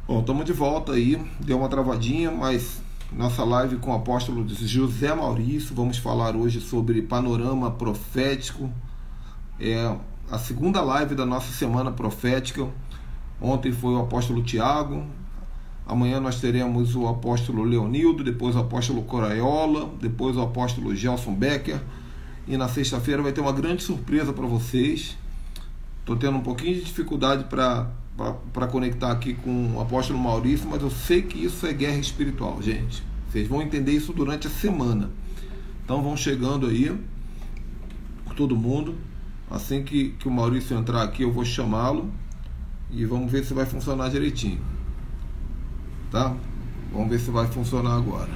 Bom, estamos de volta aí. Deu uma travadinha, mas nossa live com o apóstolo José Maurício. Vamos falar hoje sobre panorama profético. É a segunda live da nossa semana profética. Ontem foi o apóstolo Tiago. Amanhã nós teremos o apóstolo Leonildo, depois o apóstolo Coraiola, depois o apóstolo Gelson Becker. E na sexta-feira vai ter uma grande surpresa para vocês. Estou tendo um pouquinho de dificuldade para conectar aqui com o apóstolo Maurício, mas eu sei que isso é guerra espiritual, gente. Vocês vão entender isso durante a semana. Então vão chegando aí, todo mundo. Assim que o Maurício entrar aqui, eu vou chamá-lo e vamos ver se vai funcionar direitinho. Tá? Vamos ver se vai funcionar agora.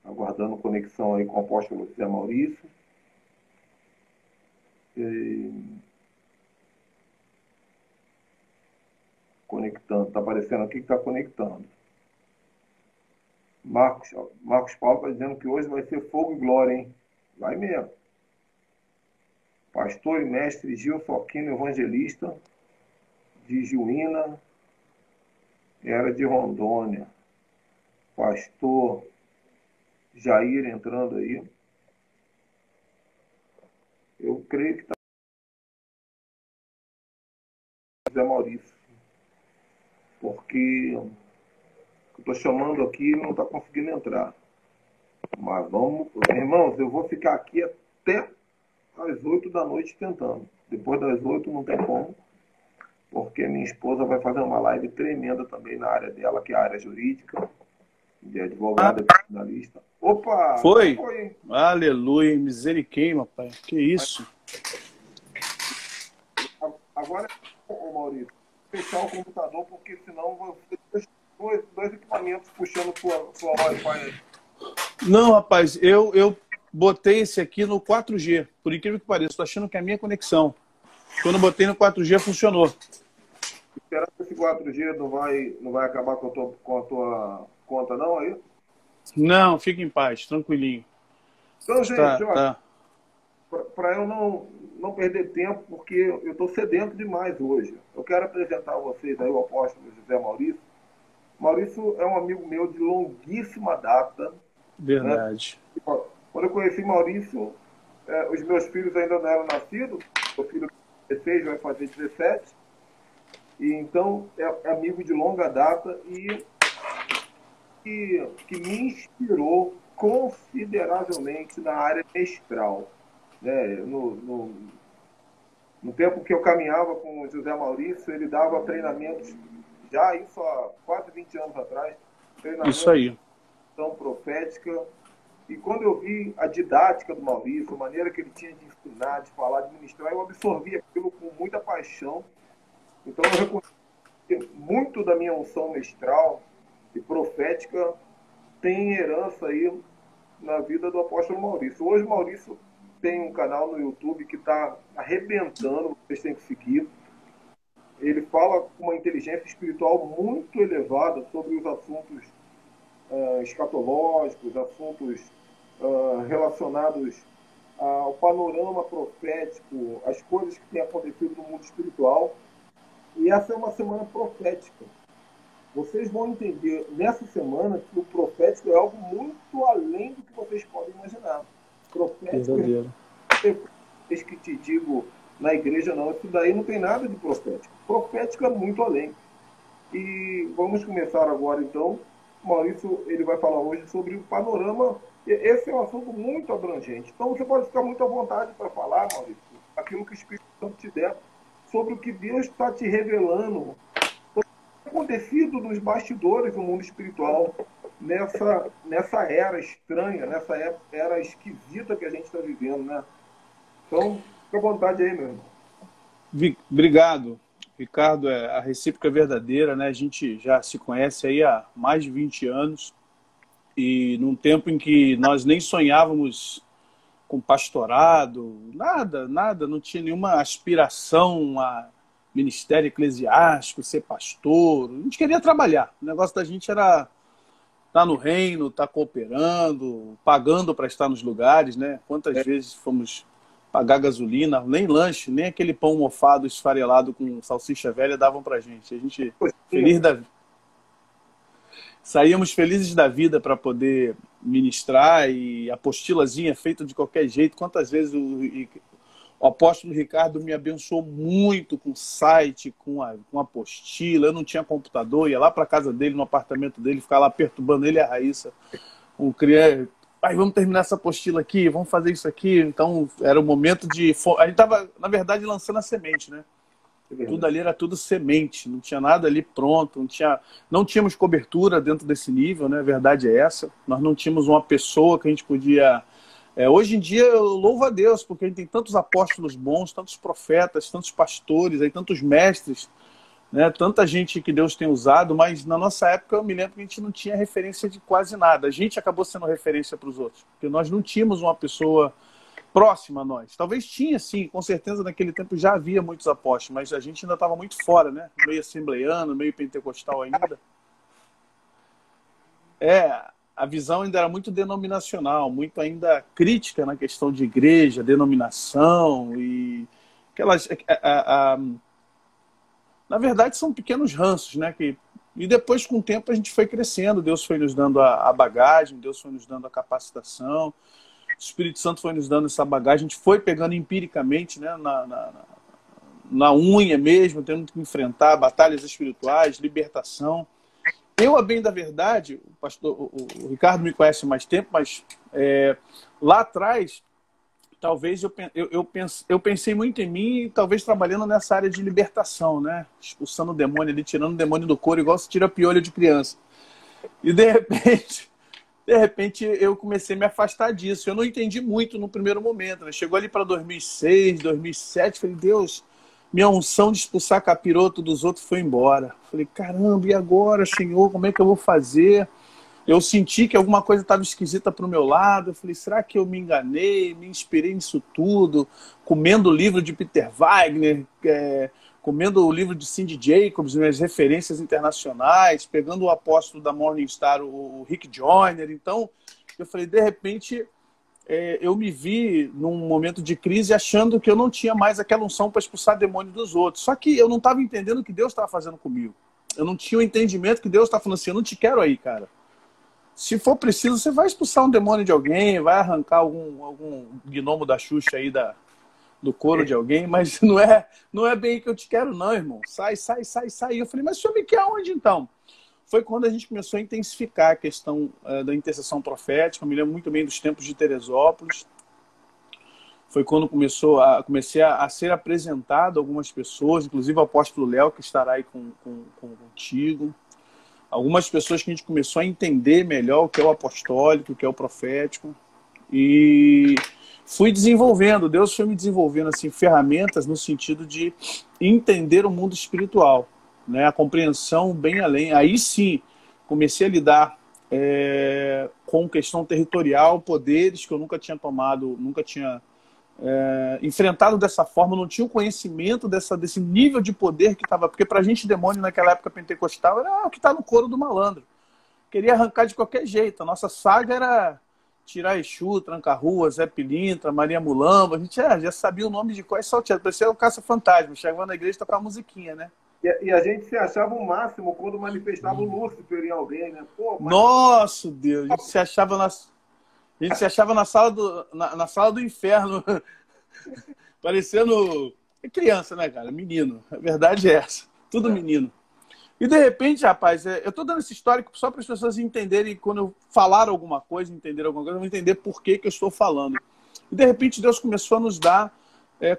Aguardando conexão aí com o apóstolo José Maurício. Conectando, está aparecendo aqui que está conectando. Marcos Paulo está dizendo que hoje vai ser fogo e glória, hein? Vai mesmo. Pastor e mestre Gilson Aquino, evangelista de Juína, era de Rondônia. Pastor Jair entrando aí. Eu creio que está José Maurício. Porque eu estou chamando aqui e não está conseguindo entrar. Mas vamos... Irmãos, eu vou ficar aqui até às 8 da noite tentando. Depois das 8 não tem como. Porque minha esposa vai fazer uma live tremenda também na área dela, que é a área jurídica, de advogada, de jornalista. Opa! Foi? Foi. Aleluia, misericórdia, pai. Que isso? Agora, Maurício, fechar o computador, porque senão vou ter dois equipamentos puxando sua Wi-Fi aí. Não, rapaz, eu botei esse aqui no 4G. Por incrível que pareça, estou achando que é a minha conexão. Quando eu botei no 4G, funcionou. Será que esse 4G não vai acabar com a tua conta, não, aí? Não, fica em paz, tranquilinho. Então, gente, Tá. para eu não perder tempo, porque eu estou sedento demais hoje. Eu quero apresentar a vocês aí o apóstolo José Maurício. Maurício é um amigo meu de longuíssima data. Verdade. Né? Quando eu conheci Maurício, os meus filhos ainda não eram nascidos. O filho de 16 vai fazer 17. E então é amigo de longa data e que me inspirou consideravelmente na área mestral. Né? No tempo que eu caminhava com o José Maurício, ele dava treinamentos, já isso há quase 20 anos atrás, treinamentos Isso aí. de ação profética. E quando eu vi a didática do Maurício, a maneira que ele tinha de ensinar, de falar, de ministrar, eu absorvi aquilo com muita paixão. Então eu reconheço que muito da minha unção mestral e profética tem herança aí na vida do apóstolo Maurício. Hoje o Maurício tem um canal no YouTube que está arrebentando, vocês têm que seguir. Ele fala com uma inteligência espiritual muito elevada sobre os assuntos escatológicos, assuntos relacionados ao panorama profético, as coisas que têm acontecido no mundo espiritual. E essa é uma semana profética. Vocês vão entender nessa semana que o profético é algo muito além do que vocês podem imaginar. Profético é que te digo na igreja, não. Isso daí não tem nada de profético. Profético é muito além. E vamos começar agora, então. O Maurício ele vai falar hoje sobre o panorama. Esse é um assunto muito abrangente. Então você pode ficar muito à vontade para falar, Maurício, aquilo que o Espírito Santo te der, sobre o que Deus está te revelando, acontecido nos bastidores do mundo espiritual, nessa era estranha, nessa era esquisita que a gente está vivendo, né? Então, fica à vontade aí, meu irmão. Obrigado, Ricardo. A recíproca é verdadeira, né? A gente já se conhece aí há mais de 20 anos e num tempo em que nós nem sonhávamos com pastorado, nada, não tinha nenhuma aspiração a ministério eclesiástico, ser pastor. A gente queria trabalhar. O negócio da gente era Está no reino, está cooperando, pagando para estar nos lugares, né? Quantas vezes fomos pagar gasolina, nem lanche, nem aquele pão mofado esfarelado com salsicha velha davam para gente. A gente feliz da Saíamos felizes da vida para poder ministrar e apostilazinha feita de qualquer jeito. Quantas vezes o apóstolo Ricardo me abençoou muito com site, com apostila. Eu não tinha computador, ia lá para casa dele, no apartamento dele, ficava lá perturbando ele e a Raíssa. Pai, vamos terminar essa apostila aqui, vamos fazer isso aqui. Então, era o momento de... A gente estava, na verdade, lançando a semente, né? Tudo ali era tudo semente, não tinha nada ali pronto, não tínhamos cobertura dentro desse nível, né? A verdade é essa. Nós não tínhamos uma pessoa que a gente podia... hoje em dia, eu louvo a Deus, porque a gente tem tantos apóstolos bons, tantos profetas, tantos pastores, aí, tantos mestres, né? Tanta gente que Deus tem usado, mas na nossa época eu me lembro que a gente não tinha referência de quase nada. A gente acabou sendo referência para os outros, porque nós não tínhamos uma pessoa próxima a nós. Talvez tinha, sim, com certeza naquele tempo já havia muitos apóstolos, mas a gente ainda estava muito fora, né? Meio assembleiano, meio pentecostal ainda. A visão ainda era muito denominacional, muito ainda crítica na questão de igreja, denominação e aquelas... Na verdade, são pequenos ranços, né? E depois, com o tempo, a gente foi crescendo, Deus foi nos dando a bagagem, Deus foi nos dando a capacitação, o Espírito Santo foi nos dando essa bagagem, a gente foi pegando empiricamente, né, na unha mesmo, tendo que enfrentar batalhas espirituais, libertação. Eu, a bem da verdade, o Ricardo me conhece há mais tempo, mas lá atrás, talvez eu pensei muito em mim, talvez trabalhando nessa área de libertação, né, expulsando o demônio ali, tirando o demônio do couro, igual se tira piolho de criança. E de repente eu comecei a me afastar disso. Eu não entendi muito no primeiro momento, né? Chegou ali para 2006, 2007, falei, Deus, minha unção de expulsar capiroto dos outros foi embora. Falei, caramba, e agora, Senhor, como é que eu vou fazer? Eu senti que alguma coisa estava esquisita para o meu lado. Eu falei, será que eu me enganei? Me inspirei nisso tudo? Comendo o livro de Peter Wagner, comendo o livro de Cindy Jacobs, minhas referências internacionais, pegando o apóstolo da Morningstar, o Rick Joyner. Então, eu falei, de repente, eu me vi num momento de crise achando que eu não tinha mais aquela unção para expulsar demônio dos outros. Só que eu não estava entendendo o que Deus estava fazendo comigo. Eu não tinha o entendimento que Deus estava falando assim, eu não te quero aí, cara. Se for preciso, você vai expulsar um demônio de alguém, vai arrancar algum gnomo da Xuxa aí do couro de alguém, mas não é bem que eu te quero não, irmão. Sai. Eu falei, mas o senhor me quer aonde então? Foi quando a gente começou a intensificar a questão da intercessão profética. Eu me lembro muito bem dos tempos de Teresópolis. Foi quando comecei a ser apresentado a algumas pessoas, inclusive o apóstolo Léo, que estará aí contigo. Algumas pessoas que a gente começou a entender melhor o que é o apostólico, o que é o profético. E fui desenvolvendo, Deus foi me desenvolvendo assim, ferramentas no sentido de entender o mundo espiritual, né? A compreensão bem além. Aí sim, comecei a lidar com questão territorial, poderes que eu nunca tinha tomado, nunca tinha enfrentado dessa forma, não tinha o conhecimento desse nível de poder que estava. Porque pra gente, demônio naquela época pentecostal era o que está no couro do malandro. Queria arrancar de qualquer jeito. A nossa saga era tirar Exu, Tranca-Rua, Zé Pilintra, Maria Mulamba. A gente já sabia o nome de quais salteados. Parecia o Caça-Fantasma. Chegava na igreja e tocava musiquinha, né? E a gente se achava o máximo quando manifestava o Lúcifer em alguém, né? Pô, mas... Nossa, Deus! A gente se achava na sala do inferno. Parecendo criança, né, cara? Menino. A verdade é essa. Tudo menino. E de repente, rapaz, eu estou dando esse histórico só para as pessoas entenderem, quando eu falar alguma coisa, entender alguma coisa, eu vou entender por que eu estou falando. E de repente Deus começou a nos dar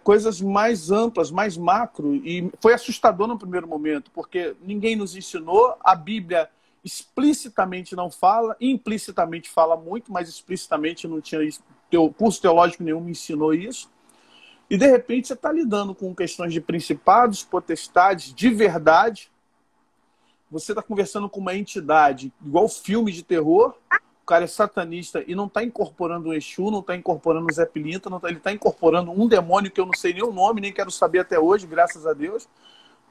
coisas mais amplas, mais macro, e foi assustador no primeiro momento, porque ninguém nos ensinou, a Bíblia explicitamente não fala, implicitamente fala muito, mas explicitamente não tinha isso, curso teológico nenhum me ensinou isso. E de repente você está lidando com questões de principados, potestades, de verdade. Você está conversando com uma entidade, igual filme de terror, o cara é satanista e não está incorporando um Exu, não está incorporando um Zé Pilintra, ele está incorporando um demônio que eu não sei nem o nome, nem quero saber até hoje, graças a Deus,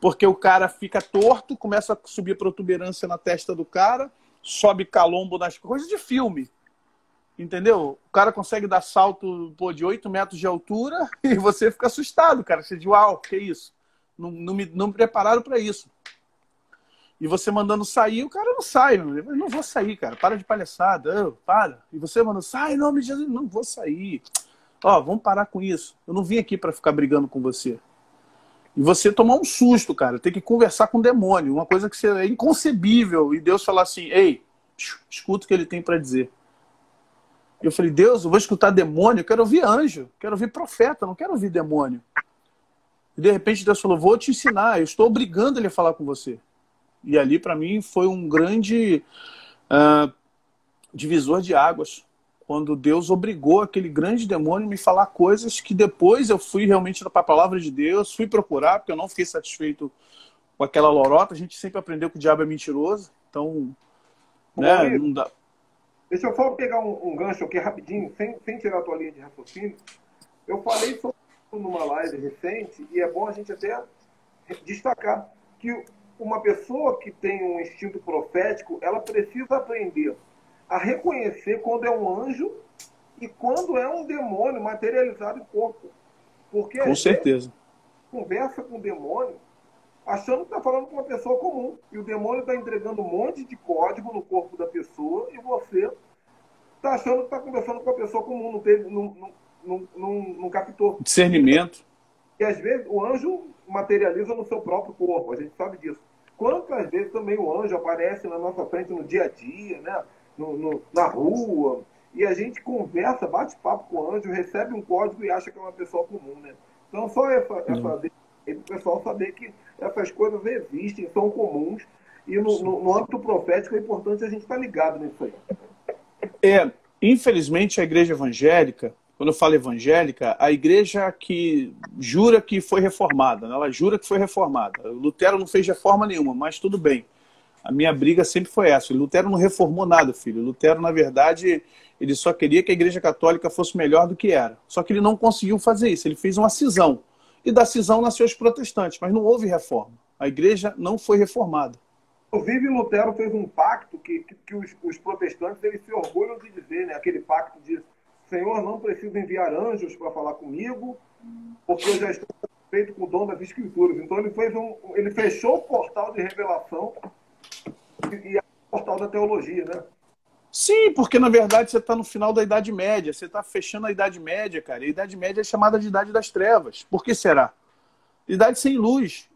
porque o cara fica torto, começa a subir protuberância na testa do cara, sobe calombo nas coisas de filme. Entendeu? O cara consegue dar salto, pô, de 8 metros de altura e você fica assustado, cara. Você diz, uau, que isso? Não me prepararam para isso. E você mandando sair, o cara não sai. Eu não vou sair, cara. Para de palhaçada. Para. E você mandando, sai, em nome de Jesus. Não vou sair. Ó, vamos parar com isso. Eu não vim aqui para ficar brigando com você. E você tomar um susto, cara. Tem que conversar com o demônio. Uma coisa que é inconcebível. E Deus falar assim, ei, escuta o que ele tem para dizer. E eu falei, Deus, eu vou escutar demônio? Eu quero ouvir anjo. Quero ouvir profeta. Não quero ouvir demônio. E de repente Deus falou, vou te ensinar. Eu estou obrigando ele a falar com você. E ali, para mim, foi um grande divisor de águas. Quando Deus obrigou aquele grande demônio a me falar coisas que depois eu fui realmente para a palavra de Deus, fui procurar, porque eu não fiquei satisfeito com aquela lorota. A gente sempre aprendeu que o diabo é mentiroso. Então, né, não dá. Deixa eu só pegar um gancho aqui rapidinho, sem tirar a tua linha de raciocínio. Eu falei sobre isso numa live recente, e é bom a gente até destacar que uma pessoa que tem um instinto profético, ela precisa aprender a reconhecer quando é um anjo e quando é um demônio materializado em corpo. Porque com certeza conversa com o demônio achando que está falando com uma pessoa comum. E o demônio está entregando um monte de código no corpo da pessoa e você está achando que está conversando com uma pessoa comum, não captou. Discernimento. E às vezes o anjo materializa no seu próprio corpo, a gente sabe disso. Quantas vezes também o anjo aparece na nossa frente no dia a dia, né? Na rua, e a gente conversa, bate papo com o anjo, recebe um código e acha que é uma pessoa comum, né? Então só essa o pessoal saber que essas coisas existem, são comuns, e no âmbito profético é importante a gente estar ligado nisso aí. Infelizmente a igreja evangélica, quando eu falo evangélica, a igreja que jura que foi reformada, né? Ela jura que foi reformada. Lutero não fez reforma nenhuma, mas tudo bem. A minha briga sempre foi essa. Lutero não reformou nada, filho. Lutero, na verdade, ele só queria que a igreja católica fosse melhor do que era. Só que ele não conseguiu fazer isso. Ele fez uma cisão. E da cisão nasceu os protestantes, mas não houve reforma. A igreja não foi reformada. Inclusive, Lutero fez um pacto que os protestantes eles se orgulham de dizer, né? Aquele pacto de Senhor, não preciso enviar anjos para falar comigo, porque eu já estou feito com o dom das escrituras. Então ele fechou o portal de revelação e o portal da teologia, né? Sim, porque na verdade você está no final da Idade Média, você está fechando a Idade Média, cara. E a Idade Média é chamada de Idade das Trevas. Por que será? Idade sem luz.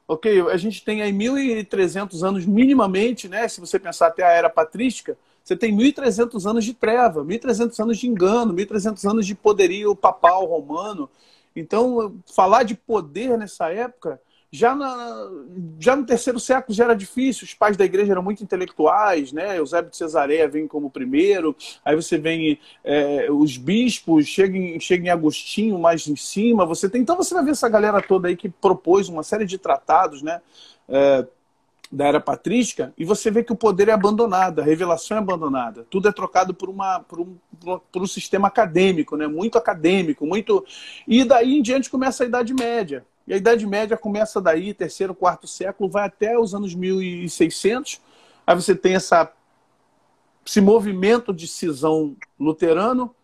Ok, a gente tem aí 1.300 anos minimamente, né? Se você pensar até a Era Patrística, você tem 1.300 anos de treva, 1.300 anos de engano, 1.300 anos de poderio papal romano. Então, falar de poder nessa época, já no terceiro século já era difícil. Os pais da igreja eram muito intelectuais, né? Eusébio de Cesareia vem como primeiro, aí você vem os bispos, chega em Agostinho mais em cima. Então você vai ver essa galera toda aí que propôs uma série de tratados, né? Da Era Patrística, e você vê que o poder é abandonado, a revelação é abandonada. Tudo é trocado por um sistema acadêmico, né? Muito acadêmico, muito... E daí em diante começa a Idade Média. E a Idade Média começa daí, terceiro, quarto século, vai até os anos 1600. Aí você tem esse movimento de cisão luterano.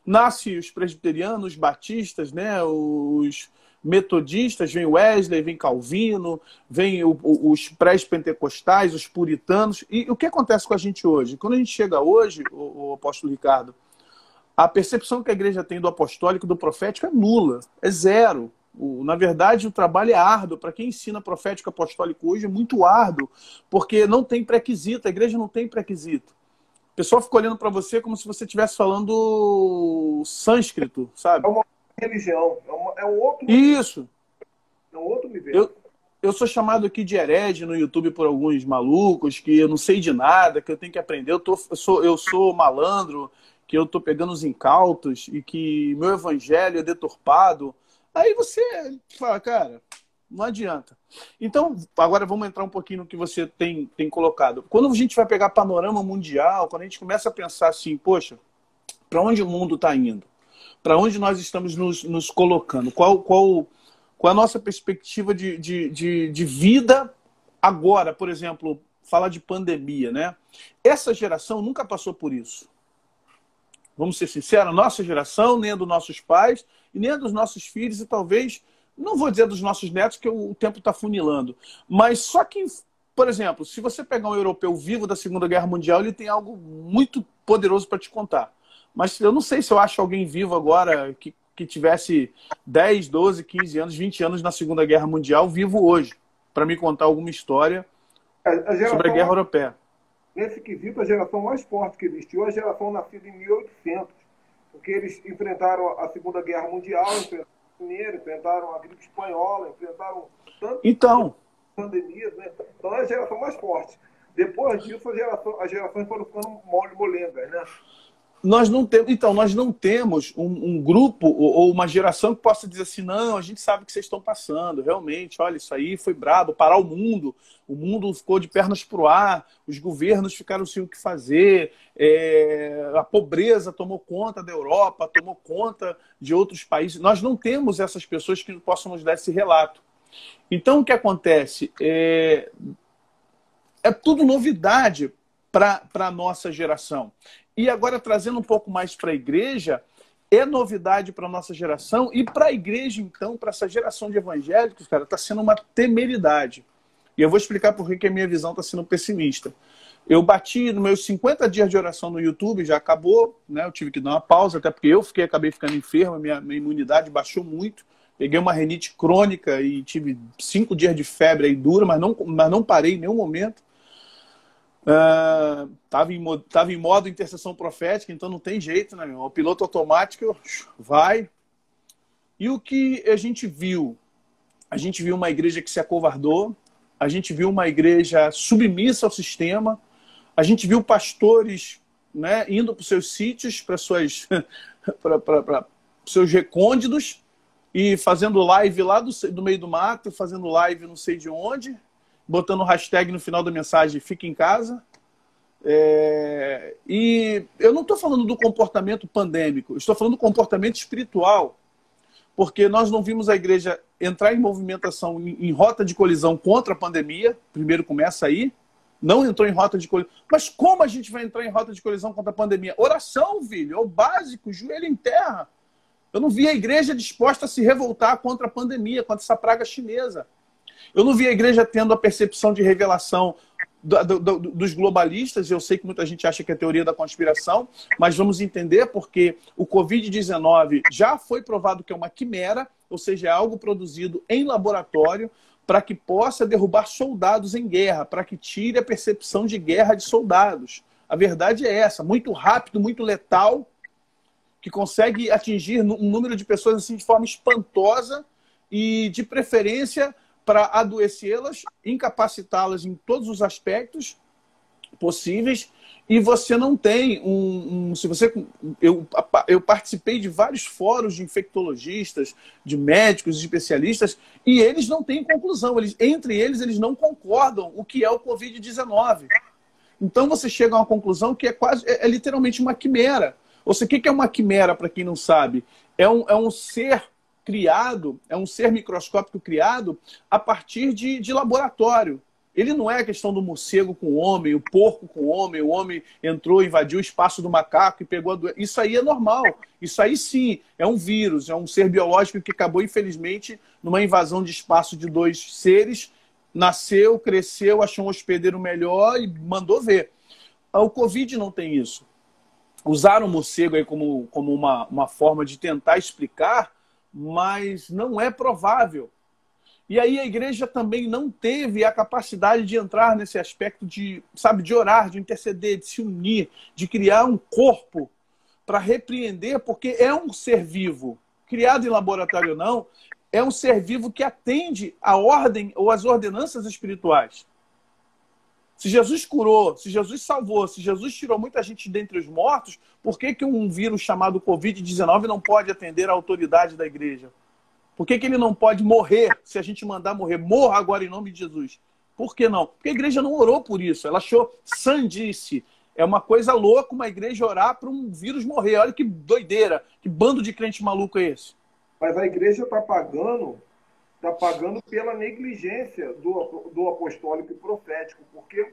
Nasce os presbiterianos, os batistas, né? Os metodistas, vem Wesley, vem Calvino, vem os pré-pentecostais, os puritanos. E o que acontece com a gente hoje? Quando a gente chega hoje, o apóstolo Ricardo, a percepção que a igreja tem do apostólico, do profético é nula, é zero. Na verdade, o trabalho é árduo. Para quem ensina profético apostólico hoje, é muito árduo, porque não tem pré-requisito, a igreja não tem pré-requisito. O pessoal fica olhando para você como se você estivesse falando sânscrito, sabe? É uma religião, é um outro... Isso. É um outro nível. Eu sou chamado aqui de herege no YouTube por alguns malucos, que eu não sei de nada, que eu tenho que aprender. Eu sou malandro, que eu estou pegando os incautos e que meu evangelho é deturpado. Aí você fala, cara, não adianta. Então, agora vamos entrar um pouquinho no que você tem colocado. Quando a gente vai pegar panorama mundial, quando a gente começa a pensar assim, poxa, para onde o mundo está indo? Para onde nós estamos nos colocando? Qual a nossa perspectiva de vida agora? Por exemplo, falar de pandemia, né? Essa geração nunca passou por isso. Vamos ser sinceros, nossa geração, nem a dos nossos pais, e nem a dos nossos filhos, e talvez, não vou dizer dos nossos netos, que o tempo está funilando. Mas só que, por exemplo, se você pegar um europeu vivo da Segunda Guerra Mundial, ele tem algo muito poderoso para te contar. Mas eu não sei se eu acho alguém vivo agora que tivesse 10, 12, 15 anos, 20 anos na Segunda Guerra Mundial, vivo hoje, para me contar alguma história sobre a Guerra Europeia. Nesse quesito, a geração mais forte que existiu é a geração nascida em 1800, porque eles enfrentaram a Segunda Guerra Mundial, enfrentaram a Primeira, enfrentaram a gripe espanhola, enfrentaram tantas pandemias, né? Então é a geração mais forte. Depois disso, as gerações foram ficando molengas, né? Nós não temos um grupo ou uma geração que possa dizer assim, não, a gente sabe o que vocês estão passando, realmente, olha, isso aí foi brabo, parar o mundo ficou de pernas para o ar, os governos ficaram sem o que fazer, a pobreza tomou conta da Europa, tomou conta de outros países. Nós não temos essas pessoas que possam nos dar esse relato. Então, o que acontece? É tudo novidade para a nossa geração. E agora, trazendo um pouco mais para a igreja, é novidade para a nossa geração e para a igreja, então, para essa geração de evangélicos, cara, está sendo uma temeridade. E eu vou explicar por que a minha visão está sendo pessimista. Eu bati nos meus 50 dias de oração no YouTube, já acabou, né? Eu tive que dar uma pausa, até porque acabei ficando enfermo, minha imunidade baixou muito. Peguei uma rinite crônica e tive 5 dias de febre aí dura, mas não parei em nenhum momento. Tava em modo intercessão profética, então não tem jeito, né, meu? O piloto automático vai. E o que a gente viu? A gente viu uma igreja que se acovardou, a gente viu uma igreja submissa ao sistema, a gente viu pastores, né, indo para os seus sítios, para seus recônditos e fazendo live lá do meio do mato, fazendo live não sei de onde, botando o hashtag no final da mensagem, fica em casa. E eu não estou falando do comportamento pandêmico, estou falando do comportamento espiritual, porque nós não vimos a igreja entrar em movimentação, em rota de colisão contra a pandemia, primeiro começa aí, não entrou em rota de colisão. Mas como a gente vai entrar em rota de colisão contra a pandemia? Oração, filho, é o básico, joelho em terra. Eu não vi a igreja disposta a se revoltar contra a pandemia, contra essa praga chinesa. Eu não vi a igreja tendo a percepção de revelação dos globalistas. Eu sei que muita gente acha que é teoria da conspiração, mas vamos entender porque o Covid-19 já foi provado que é uma quimera, ou seja, é algo produzido em laboratório para que possa derrubar soldados em guerra, para que tire a percepção de guerra de soldados. A verdade é essa, muito rápido, muito letal, que consegue atingir um número de pessoas assim de forma espantosa e, de preferência, para adoecê-las, incapacitá-las em todos os aspectos possíveis. E você não tem eu participei de vários fóruns de infectologistas, de médicos, de especialistas, e eles não têm conclusão. Entre eles não concordam o que é o Covid-19. Então você chega a uma conclusão que é literalmente uma quimera. Ou seja, o que é uma quimera, para quem não sabe? É um ser criado, é um ser microscópico criado a partir de laboratório. Ele não é a questão do morcego com o homem, o porco com o homem entrou, invadiu o espaço do macaco e pegou a doença. Isso aí é normal. Isso aí sim é um vírus, é um ser biológico que acabou, infelizmente, numa invasão de espaço de 2 seres, nasceu, cresceu, achou um hospedeiro melhor e mandou ver. O Covid não tem isso. Usaram o morcego aí como uma forma de tentar explicar, mas não é provável. E aí a igreja também não teve a capacidade de entrar nesse aspecto de orar, de interceder, de se unir, de criar um corpo para repreender, porque é um ser vivo, criado em laboratório ou não, é um ser vivo que atende à ordem ou às ordenanças espirituais. Se Jesus curou, se Jesus salvou, se Jesus tirou muita gente dentre os mortos, por que um vírus chamado Covid-19 não pode atender à autoridade da igreja? Por que ele não pode morrer se a gente mandar morrer? Morra agora em nome de Jesus. Por que não? Porque a igreja não orou por isso. Ela achou sandice. É uma coisa louca uma igreja orar para um vírus morrer. Olha que doideira. Que bando de crente maluco é esse? Mas a igreja está pagando pela negligência do apostólico e profético. Porque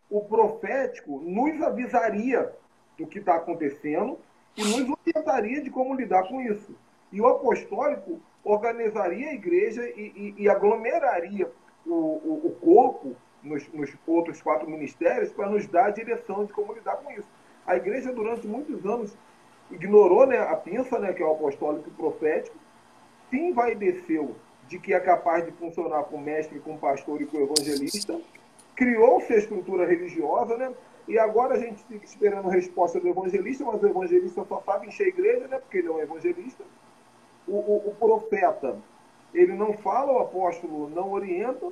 o profético nos avisaria do que está acontecendo e nos orientaria de como lidar com isso. E o apostólico organizaria a igreja e aglomeraria o corpo nos outros 4 ministérios para nos dar a direção de como lidar com isso. A igreja, durante muitos anos, ignorou, né, a pinça, né, que é o apostólico e o profético, se envaideceu de que é capaz de funcionar com o mestre, com o pastor e com o evangelista, criou-se a estrutura religiosa, né? E agora a gente fica esperando a resposta do evangelista, mas o evangelista só sabe encher a igreja, né? Porque ele é um evangelista. O profeta, ele não fala, o apóstolo não orienta,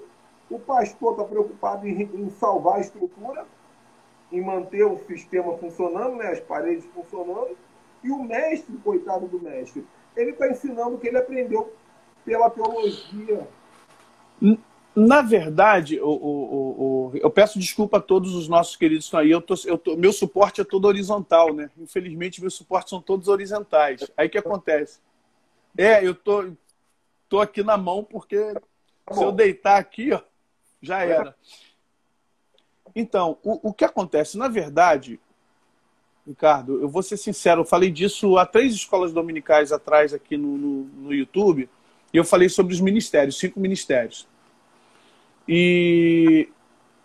o pastor está preocupado em salvar a estrutura, em manter o sistema funcionando, né? As paredes funcionando, e o mestre, coitado do mestre, ele está ensinando o que ele aprendeu pela teologia. Na verdade, eu peço desculpa a todos os nossos queridos que estão aí. Meu suporte é todo horizontal, né? Infelizmente, meus suportes são todos horizontais. Aí o que acontece? Eu tô aqui na mão, porque se eu deitar aqui, ó, já era. Então, o que acontece? Na verdade, Ricardo, eu vou ser sincero, eu falei disso há 3 escolas dominicais atrás aqui no YouTube, e eu falei sobre os ministérios, 5 ministérios. E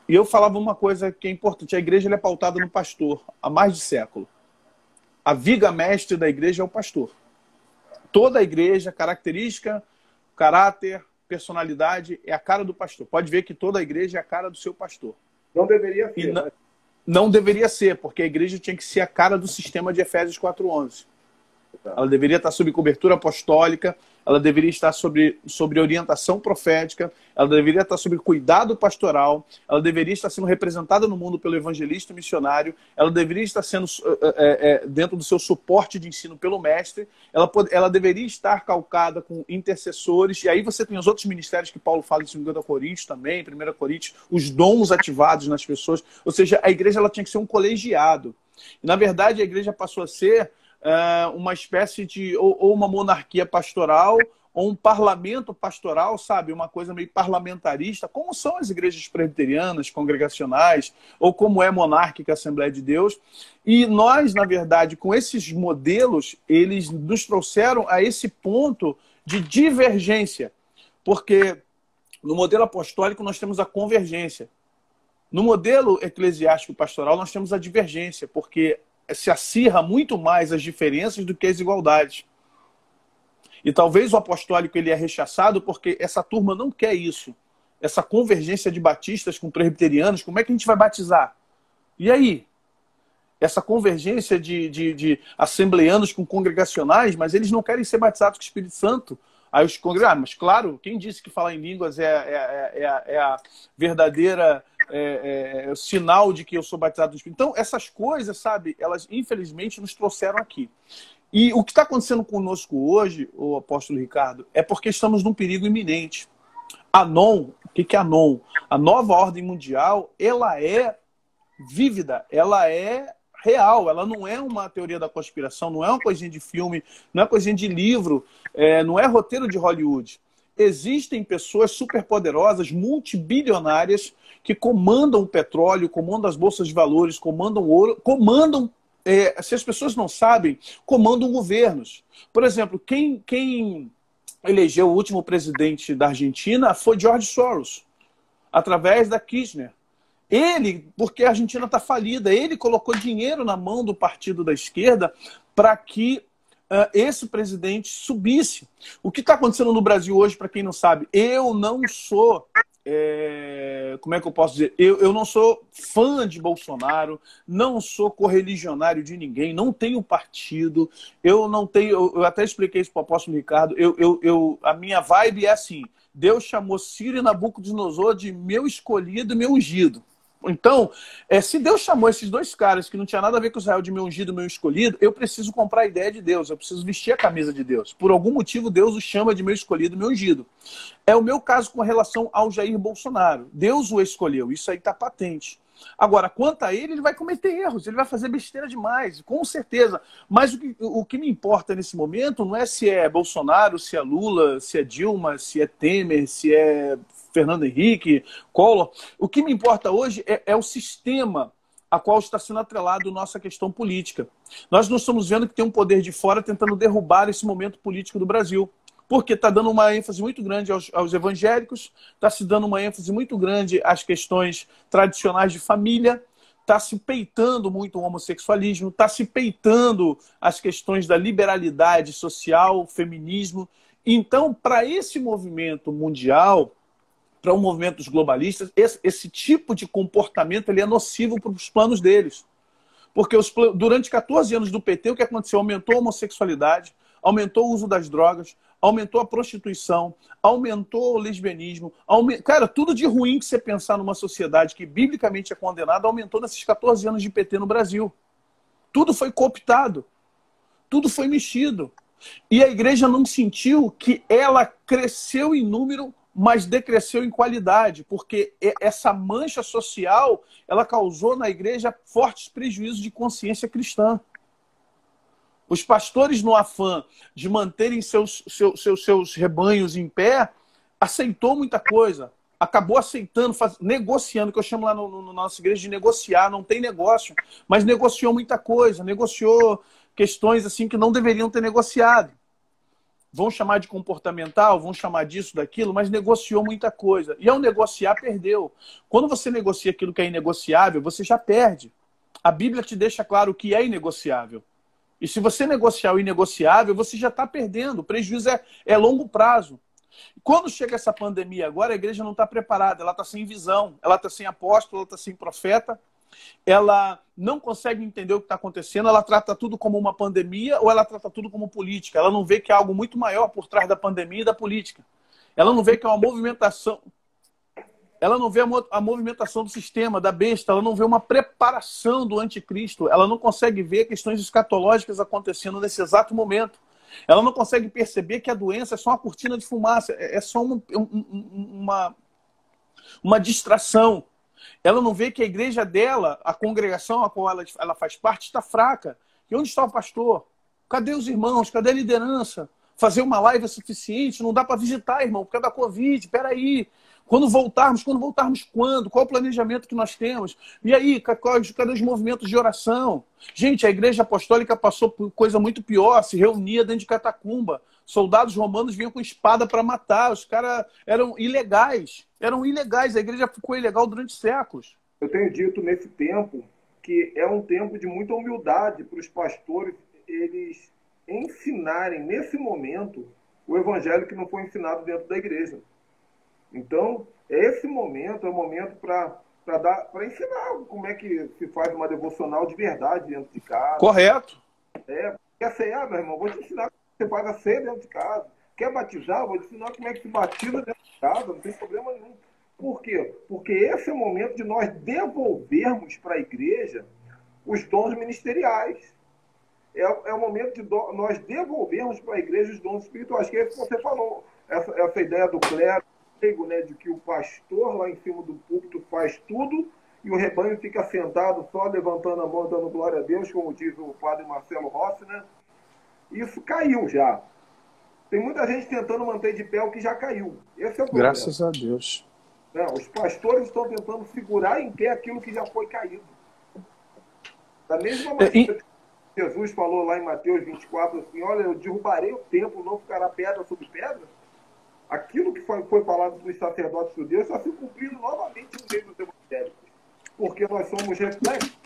eu falava uma coisa que é importante: a igreja ela é pautada no pastor há mais de século. A viga mestre da igreja é o pastor. Toda a igreja, característica, caráter, personalidade, é a cara do pastor. Pode ver que toda a igreja é a cara do seu pastor. Não deveria ser. Não deveria ser, porque a igreja tinha que ser a cara do sistema de Efésios 4:11. Ela deveria estar sob cobertura apostólica, ela deveria estar sobre orientação profética, ela deveria estar sob cuidado pastoral, ela deveria estar sendo representada no mundo pelo evangelista e missionário, ela deveria estar sendo dentro do seu suporte de ensino pelo mestre, ela deveria estar calcada com intercessores, e aí você tem os outros ministérios que Paulo fala em 2 Coríntios também, 1 Coríntios, os dons ativados nas pessoas, ou seja, a igreja ela tinha que ser um colegiado. E, na verdade, a igreja passou a ser uma espécie de ou uma monarquia pastoral ou um parlamento pastoral, sabe? Uma coisa meio parlamentarista, como são as igrejas presbiterianas, congregacionais, ou como é monárquica a Assembleia de Deus. E nós, na verdade, com esses modelos, eles nos trouxeram a esse ponto de divergência, porque no modelo apostólico nós temos a convergência. No modelo eclesiástico pastoral nós temos a divergência, porque se acirra muito mais as diferenças do que as igualdades. E talvez o apostólico ele é rechaçado porque essa turma não quer isso. Essa convergência de batistas com presbiterianos, como é que a gente vai batizar? E aí? Essa convergência de assembleanos com congregacionais, mas eles não querem ser batizados com o Espírito Santo. Aí os congregados, mas claro, quem disse que falar em línguas é a verdadeira sinal de que eu sou batizado no Espírito? Então, essas coisas, sabe, elas infelizmente nos trouxeram aqui. E o que está acontecendo conosco hoje, o apóstolo Ricardo, é porque estamos num perigo iminente. Anon, o que é Anon? A nova ordem mundial, ela é vívida, ela é real, ela não é uma teoria da conspiração, não é uma coisinha de filme, não é coisinha de livro, não é roteiro de Hollywood. Existem pessoas superpoderosas, multibilionárias, que comandam o petróleo, comandam as bolsas de valores, comandam o ouro, comandam, se as pessoas não sabem, comandam governos. Por exemplo, quem elegeu o último presidente da Argentina foi George Soros, através da Kirchner. Ele, porque a Argentina está falida, ele colocou dinheiro na mão do partido da esquerda para que esse presidente subisse. O que está acontecendo no Brasil hoje, para quem não sabe, eu não sou, como é que eu posso dizer? Eu não sou fã de Bolsonaro, não sou correligionário de ninguém, não tenho partido, eu não tenho, eu até expliquei isso para o apóstolo Ricardo, a minha vibe é assim: Deus chamou Ciro e Nabucodonosor de meu escolhido e meu ungido. Então, se Deus chamou esses dois caras que não tinha nada a ver com Israel de meu ungido e meu escolhido, eu preciso comprar a ideia de Deus, eu preciso vestir a camisa de Deus. Por algum motivo, Deus o chama de meu escolhido e meu ungido. É o meu caso com relação ao Jair Bolsonaro. Deus o escolheu, isso aí está patente. Agora, quanto a ele vai cometer erros, ele vai fazer besteira demais, com certeza. Mas o que me importa nesse momento não é se é Bolsonaro, se é Lula, se é Dilma, se é Temer, se é Fernando Henrique, Collor. O que me importa hoje é o sistema a qual está sendo atrelado a nossa questão política. Nós não estamos vendo que tem um poder de fora tentando derrubar esse momento político do Brasil. Porque está dando uma ênfase muito grande aos evangélicos, está se dando uma ênfase muito grande às questões tradicionais de família, está se peitando muito o homossexualismo, está se peitando as questões da liberalidade social, feminismo. Então, para esse movimento mundial, para o movimento dos globalistas, esse tipo de comportamento ele é nocivo para os planos deles. Porque durante 14 anos do PT, o que aconteceu? Aumentou a homossexualidade, aumentou o uso das drogas, aumentou a prostituição, aumentou o lesbianismo. Cara, tudo de ruim que você pensar numa sociedade que biblicamente é condenada aumentou nesses 14 anos de PT no Brasil. Tudo foi cooptado, tudo foi mexido. E a igreja não sentiu que ela cresceu em número, mas decresceu em qualidade, porque essa mancha social ela causou na igreja fortes prejuízos de consciência cristã. Os pastores, no afã de manterem seus rebanhos em pé, aceitou muita coisa. Acabou aceitando, negociando, que eu chamo lá na nossa igreja de negociar, não tem negócio, mas negociou muita coisa, negociou questões assim que não deveriam ter negociado. Vão chamar de comportamental, vão chamar disso, daquilo, mas negociou muita coisa. E ao negociar, perdeu. Quando você negocia aquilo que é inegociável, você já perde. A Bíblia te deixa claro o que é inegociável. E se você negociar o inegociável, você já está perdendo. O prejuízo é longo prazo. Quando chega essa pandemia agora, a igreja não está preparada. Ela está sem visão, ela está sem apóstolo, ela está sem profeta. Ela não consegue entender o que está acontecendo. Ela trata tudo como uma pandemia ou ela trata tudo como política. Ela não vê que há algo muito maior por trás da pandemia e da política. Ela não vê que é uma movimentação... Ela não vê a movimentação do sistema, da besta, ela não vê uma preparação do anticristo, ela não consegue ver questões escatológicas acontecendo nesse exato momento. Ela não consegue perceber que a doença é só uma cortina de fumaça, é só uma distração. Ela não vê que a igreja dela, a congregação a qual ela faz parte, está fraca. E onde está o pastor? Cadê os irmãos? Cadê a liderança? Fazer uma live é suficiente? Não dá para visitar, irmão, por causa da Covid. Espera aí. Quando voltarmos quando? Qual o planejamento que nós temos? E aí, cadê os movimentos de oração? Gente, a igreja apostólica passou por coisa muito pior, se reunia dentro de catacumba. Soldados romanos vinham com espada para matar. Os caras eram ilegais. A igreja ficou ilegal durante séculos. Eu tenho dito nesse tempo que é um tempo de muita humildade para os pastores eles ensinarem, nesse momento, o evangelho que não foi ensinado dentro da igreja. Então, esse momento é o momento para ensinar como é que se faz uma devocional de verdade dentro de casa. Correto. Quer ceiar, meu irmão? Vou te ensinar como você faz a ceia dentro de casa. Quer batizar? Vou te ensinar como é que se batiza dentro de casa. Não tem problema nenhum. Por quê? Porque esse é o momento de nós devolvermos para a igreja os dons ministeriais. É o momento de nós devolvermos para a igreja os dons espirituais. Que é isso que você falou. Essa ideia do clero, né, de que o pastor lá em cima do púlpito faz tudo e o rebanho fica sentado só levantando a mão, dando glória a Deus, como diz o padre Marcelo Rossi, né? Isso caiu já. Tem muita gente tentando manter de pé o que já caiu. Esse é o problema. Graças a Deus. Não, os pastores estão tentando segurar em pé aquilo que já foi caído. Da mesma maneira que Jesus falou lá em Mateus 24, assim, olha, eu derrubarei o templo, não ficará pedra sobre pedra. Aquilo que foi falado dos sacerdotes judeus está se cumprindo novamente no meio dos evangélicos. Porque nós somos reflexos.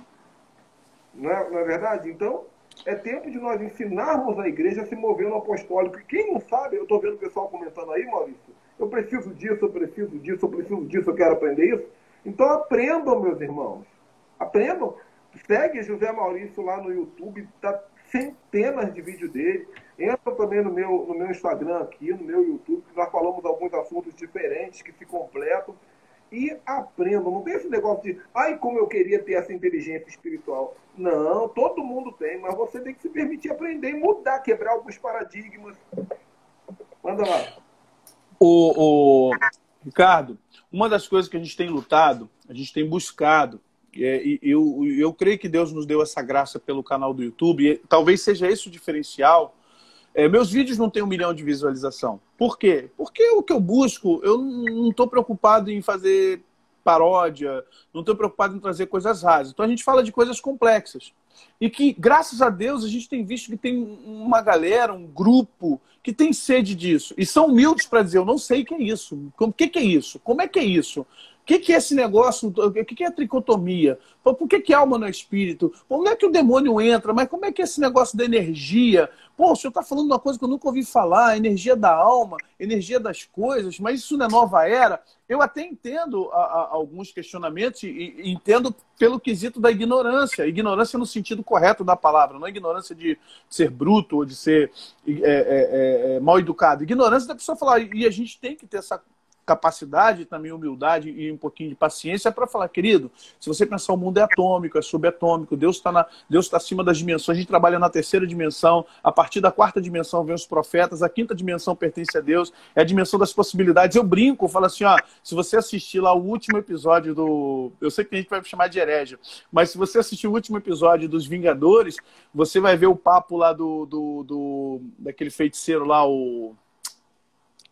Não é verdade? Então, é tempo de nós ensinarmos a igreja a se mover no apostólico. E quem não sabe, eu estou vendo o pessoal comentando aí, Maurício, eu preciso disso, eu preciso disso, eu preciso disso, eu quero aprender isso. Então aprendam, meus irmãos. Aprendam. Segue José Maurício lá no YouTube, está centenas de vídeos dele. Entra também no meu Instagram aqui, no meu YouTube, que nós falamos alguns assuntos diferentes que se completam. E aprendam. Não tem esse negócio de, ai, como eu queria ter essa inteligência espiritual. Não, todo mundo tem, mas você tem que se permitir aprender e mudar, quebrar alguns paradigmas. Manda lá. Ricardo, uma das coisas que a gente tem lutado, a gente tem buscado, e eu creio que Deus nos deu essa graça pelo canal do YouTube, e talvez seja esse o diferencial, Meus vídeos não têm 1 milhão de visualização. Por quê? Porque o que eu busco, eu não estou preocupado em fazer paródia, não estou preocupado em trazer coisas rasas. Então a gente fala de coisas complexas. E que, graças a Deus, a gente tem visto que tem uma galera, um grupo, que tem sede disso. E são humildes para dizer, eu não sei o que é isso. O que é isso? Como é que é isso? O que é esse negócio? O que é a tricotomia? Por que alma não é espírito? Onde é que o demônio entra? Mas como é que é esse negócio da energia? Pô, o senhor está falando uma coisa que eu nunca ouvi falar, energia da alma, energia das coisas, mas isso não é nova era? Eu até entendo alguns questionamentos e entendo pelo quesito da ignorância. Ignorância no sentido correto da palavra, não é ignorância de ser bruto ou de ser mal educado. Ignorância da pessoa falar, e a gente tem que ter essa capacidade, também humildade e um pouquinho de paciência para falar, querido, se você pensar o mundo é atômico, é subatômico, Deus está acima das dimensões, a gente trabalha na 3ª dimensão, a partir da 4ª dimensão vem os profetas, a 5ª dimensão pertence a Deus, é a dimensão das possibilidades. Eu brinco, falo assim, ó, se você assistir lá o último episódio eu sei que a gente vai me chamar de herege, mas se você assistir o último episódio dos Vingadores, você vai ver o papo lá daquele feiticeiro lá,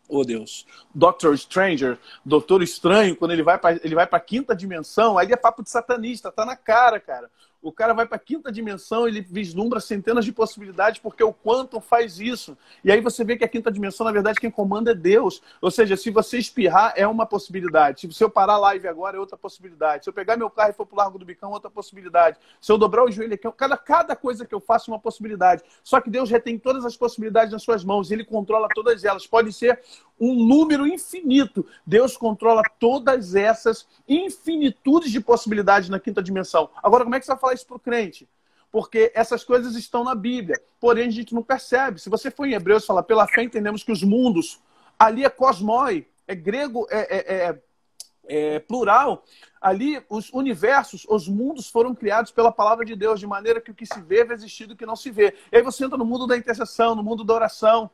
Oh, Deus. Doctor Estranho, quando ele vai para a 5ª dimensão, aí é papo de satanista, tá na cara, cara. O cara vai para a 5ª dimensão, ele vislumbra centenas de possibilidades, porque o Quantum faz isso. E aí você vê que a 5ª dimensão, na verdade, quem comanda é Deus. Ou seja, se você espirrar, é uma possibilidade. Se eu parar a live agora, é outra possibilidade. Se eu pegar meu carro e for pro Largo do Bicão, outra possibilidade. Se eu dobrar o joelho aqui, cada coisa que eu faço é uma possibilidade. Só que Deus retém todas as possibilidades nas suas mãos. Ele controla todas elas. Pode ser um número infinito. Deus controla todas essas infinitudes de possibilidades na 5ª dimensão. Agora, como é que você vai falar isso para o crente? Porque essas coisas estão na Bíblia, porém a gente não percebe. Se você for em Hebreus e falar, pela fé entendemos que os mundos, ali é cosmoi, é grego, é plural, ali os universos, os mundos foram criados pela palavra de Deus, de maneira que o que se vê vai existir do que não se vê. E aí você entra no mundo da intercessão, no mundo da oração.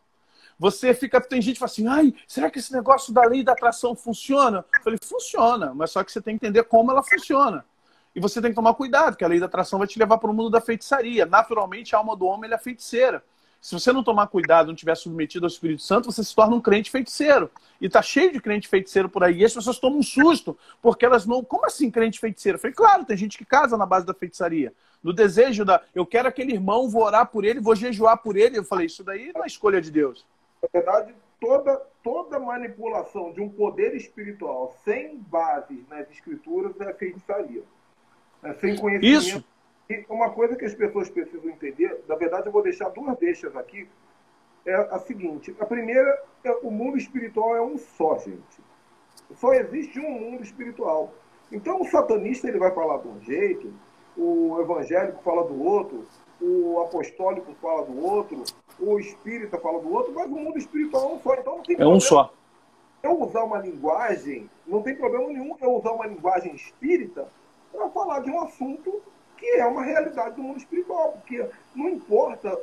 Você fica, tem gente que fala assim, ai, será que esse negócio da lei da atração funciona? Eu falei, funciona, mas só que você tem que entender como ela funciona. E você tem que tomar cuidado, que a lei da atração vai te levar para o mundo da feitiçaria. Naturalmente, a alma do homem é feiticeira. Se você não tomar cuidado, não estiver submetido ao Espírito Santo, você se torna um crente feiticeiro. E está cheio de crente feiticeiro por aí. E as pessoas tomam um susto, porque elas não... Como assim crente feiticeiro? Eu falei, claro, tem gente que casa na base da feitiçaria. No desejo eu quero aquele irmão, vou orar por ele, vou jejuar por ele. Eu falei, isso daí não é escolha de Deus. Na verdade, toda manipulação de um poder espiritual sem bases nas escrituras é feitiçaria. Sem conhecimento. Isso. E uma coisa que as pessoas precisam entender, na verdade eu vou deixar 2 deixas aqui, é a seguinte. A primeira, o mundo espiritual é um só, gente. Só existe um mundo espiritual. Então o satanista ele vai falar de um jeito, o evangélico fala do outro, o apostólico fala do outro, o espírita fala do outro, mas o mundo espiritual é um só. Então não tem problema. Um só. Eu usar uma linguagem, não tem problema nenhum eu usar uma linguagem espírita para falar de um assunto que é uma realidade do mundo espiritual, porque não importa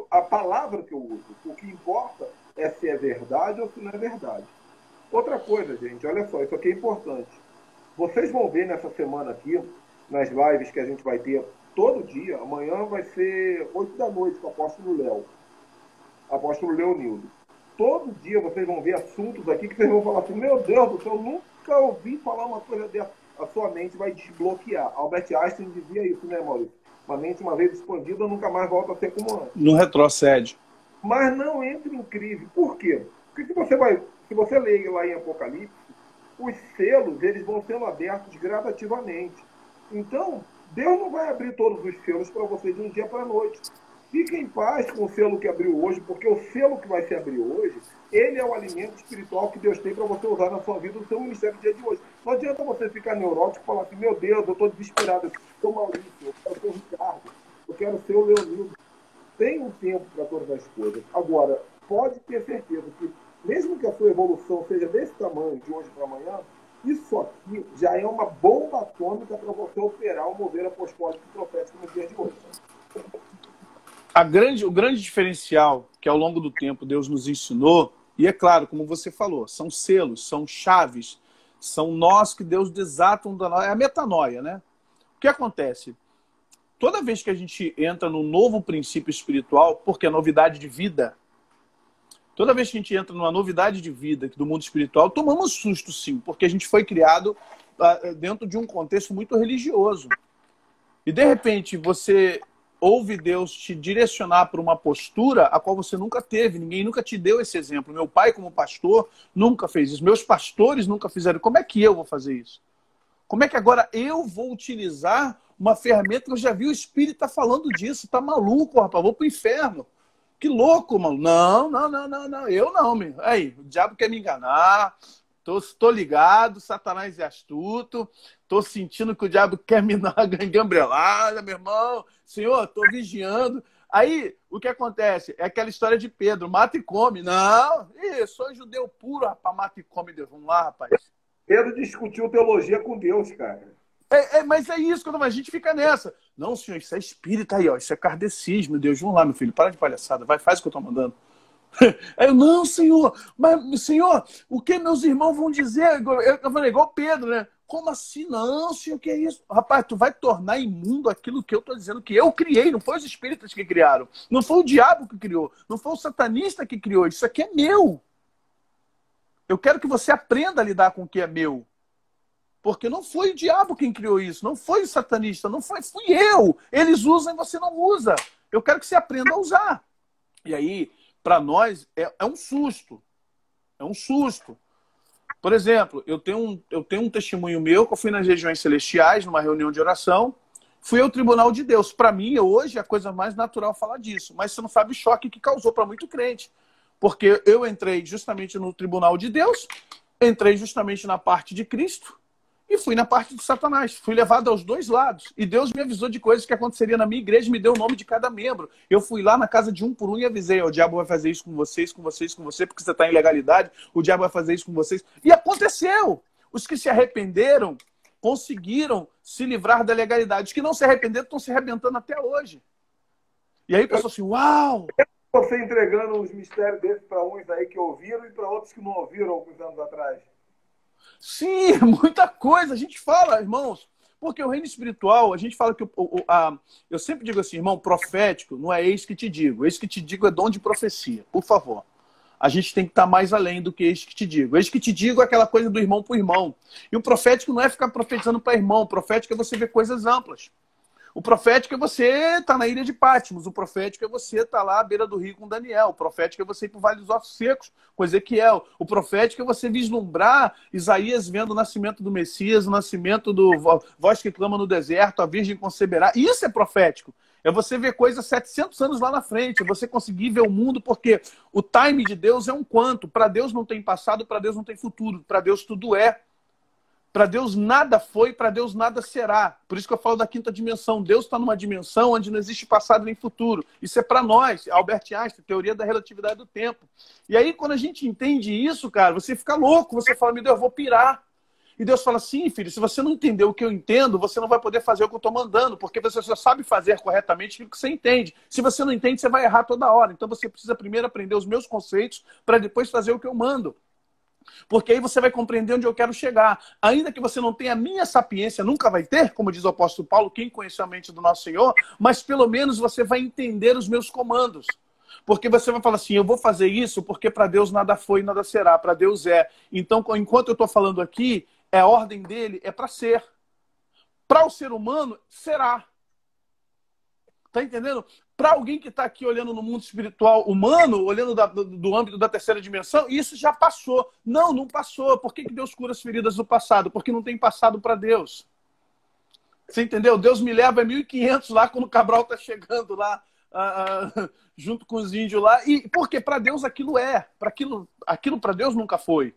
a palavra que eu uso, o que importa é se é verdade ou se não é verdade. Outra coisa, gente, olha só, isso aqui é importante. Vocês vão ver nessa semana aqui, nas lives que a gente vai ter todo dia, amanhã vai ser 8 da noite com o apóstolo Léo, apóstolo Leonildo. Todo dia vocês vão ver assuntos aqui que vocês vão falar assim, meu Deus do céu, eu nunca ouvi falar uma coisa dessa. A sua mente vai desbloquear. Albert Einstein dizia isso, né, Maurício? Uma mente uma vez expandida nunca mais volta a ser como antes. Não retrocede. Mas não entre em crise. Por quê? Porque se você ler lá em Apocalipse, os selos eles vão sendo abertos gradativamente. Então, Deus não vai abrir todos os selos para você de um dia para a noite. Fique em paz com o selo que abriu hoje, porque o selo que vai se abrir hoje, ele é o alimento espiritual que Deus tem para você usar na sua vida, no seu ministério no dia de hoje. Não adianta você ficar neurótico e falar assim, meu Deus, eu estou desesperado, eu sou Maurício, eu quero ser o Ricardo, eu quero ser o Leonildo. Tem um tempo para todas as coisas. Agora, pode ter certeza que, mesmo que a sua evolução seja desse tamanho, de hoje para amanhã, isso aqui já é uma bomba atômica para você operar o mover apostólico e profético no dia de hoje. O grande diferencial que ao longo do tempo Deus nos ensinou, e é claro, como você falou, são selos, são chaves, são nós que Deus desatam da nós. É a metanoia, né? O que acontece? toda vez que a gente entra num novo princípio espiritual, porque é novidade de vida, toda vez que a gente entra numa novidade de vida do mundo espiritual, tomamos susto, sim, porque a gente foi criado dentro de um contexto muito religioso. E, de repente, você ouve Deus te direcionar para uma postura a qual você nunca teve. Ninguém nunca te deu esse exemplo. Meu pai, como pastor, nunca fez isso. Meus pastores nunca fizeram. Como é que eu vou fazer isso? Como é que agora eu vou utilizar uma ferramenta que eu já vi o Espírito tá falando disso? Tá maluco, rapaz? Vou pro inferno. Que louco, mano. Não. Eu não, meu. Aí, o diabo quer me enganar. Tô ligado, Satanás é astuto. Tô sentindo que o diabo quer me dar uma engambrelada, meu irmão. Senhor, tô vigiando. Aí, o que acontece? É aquela história de Pedro. Mata e come. Não, sou judeu puro, rapaz. Mata e come. Deus. Vamos lá, rapaz. Pedro discutiu teologia com Deus, cara. Mas é isso, quando a gente fica nessa. Não, senhor, isso é espírita aí, ó. Isso é kardecismo. Deus, vamos lá, meu filho. Para de palhaçada. Vai, faz o que eu tô mandando. Aí eu, não, senhor, mas, senhor, o que meus irmãos vão dizer? Eu falei, igual Pedro, né? Como assim? Não, senhor, o que é isso? Rapaz, tu vai tornar imundo aquilo que eu tô dizendo que eu criei, não foi os espíritas que criaram, não foi o diabo que criou, não foi o satanista que criou, isso aqui é meu. Eu quero que você aprenda a lidar com o que é meu. Porque não foi o diabo quem criou isso, não foi o satanista, não foi, fui eu. Eles usam e você não usa. Eu quero que você aprenda a usar. E aí, para nós, é um susto. É um susto. Por exemplo, eu tenho um testemunho meu que eu fui nas regiões celestiais, numa reunião de oração, fui ao tribunal de Deus. Para mim, hoje, é a coisa mais natural falar disso. Mas você não sabe o choque que causou para muito crente. Porque eu entrei justamente no tribunal de Deus, entrei justamente na parte de Cristo e fui na parte de Satanás. Fui levado aos dois lados. E Deus me avisou de coisas que aconteceriam na minha igreja, me deu o nome de cada membro. Eu fui lá na casa de um por um e avisei, o diabo vai fazer isso com vocês, com vocês, com você, porque você está em ilegalidade, o diabo vai fazer isso com vocês. E aconteceu! Os que se arrependeram conseguiram se livrar da legalidade. Os que não se arrependeram estão se arrebentando até hoje. E aí o pessoal assim, uau! Você entregando os mistérios desses para uns aí que ouviram e para outros que não ouviram alguns anos atrás. Sim, muita coisa. A gente fala, irmãos, porque o reino espiritual, a gente fala que eu sempre digo assim, irmão, profético não é eis que te digo. Eis que te digo é dom de profecia, por favor. A gente tem que estar mais além do que eis que te digo. Eis que te digo é aquela coisa do irmão para o irmão. E o profético não é ficar profetizando para irmão. O profético é você ver coisas amplas. O profético é você estar na ilha de Patmos. O profético é você estar lá à beira do rio com Daniel. O profético é você ir para o Vale dos Ossos Secos com Ezequiel. O profético é você vislumbrar Isaías vendo o nascimento do Messias, o nascimento do voz que clama no deserto, a virgem conceberá. Isso é profético. É você ver coisas 700 anos lá na frente. É você conseguir ver o mundo, porque o time de Deus é um quanto. Para Deus não tem passado, para Deus não tem futuro. Para Deus tudo é. Para Deus nada foi, para Deus nada será. Por isso que eu falo da quinta dimensão. Deus está numa dimensão onde não existe passado nem futuro. Isso é para nós. Albert Einstein, teoria da relatividade do tempo. E aí, quando a gente entende isso, cara, você fica louco. Você fala, meu Deus, eu vou pirar. E Deus fala assim, filho, se você não entender o que eu entendo, você não vai poder fazer o que eu estou mandando, porque você só sabe fazer corretamente aquilo que você entende. Se você não entende, você vai errar toda hora. Então você precisa primeiro aprender os meus conceitos para depois fazer o que eu mando. Porque aí você vai compreender onde eu quero chegar. Ainda que você não tenha a minha sapiência, nunca vai ter, como diz o apóstolo Paulo, quem conheceu a mente do nosso Senhor, mas pelo menos você vai entender os meus comandos. Porque você vai falar assim, eu vou fazer isso porque para Deus nada foi e nada será, para Deus é. Então, enquanto eu estou falando aqui, a ordem dele é para ser. Para o ser humano, será. Tá entendendo? Para alguém que está aqui olhando no mundo espiritual humano, olhando do âmbito da terceira dimensão, isso já passou. Não, não passou. Por que Deus cura as feridas do passado? Porque não tem passado para Deus. Você entendeu? Deus me leva a 1500 lá, quando o Cabral está chegando lá, junto com os índios lá. E porque para Deus aquilo é. Aquilo para Deus nunca foi.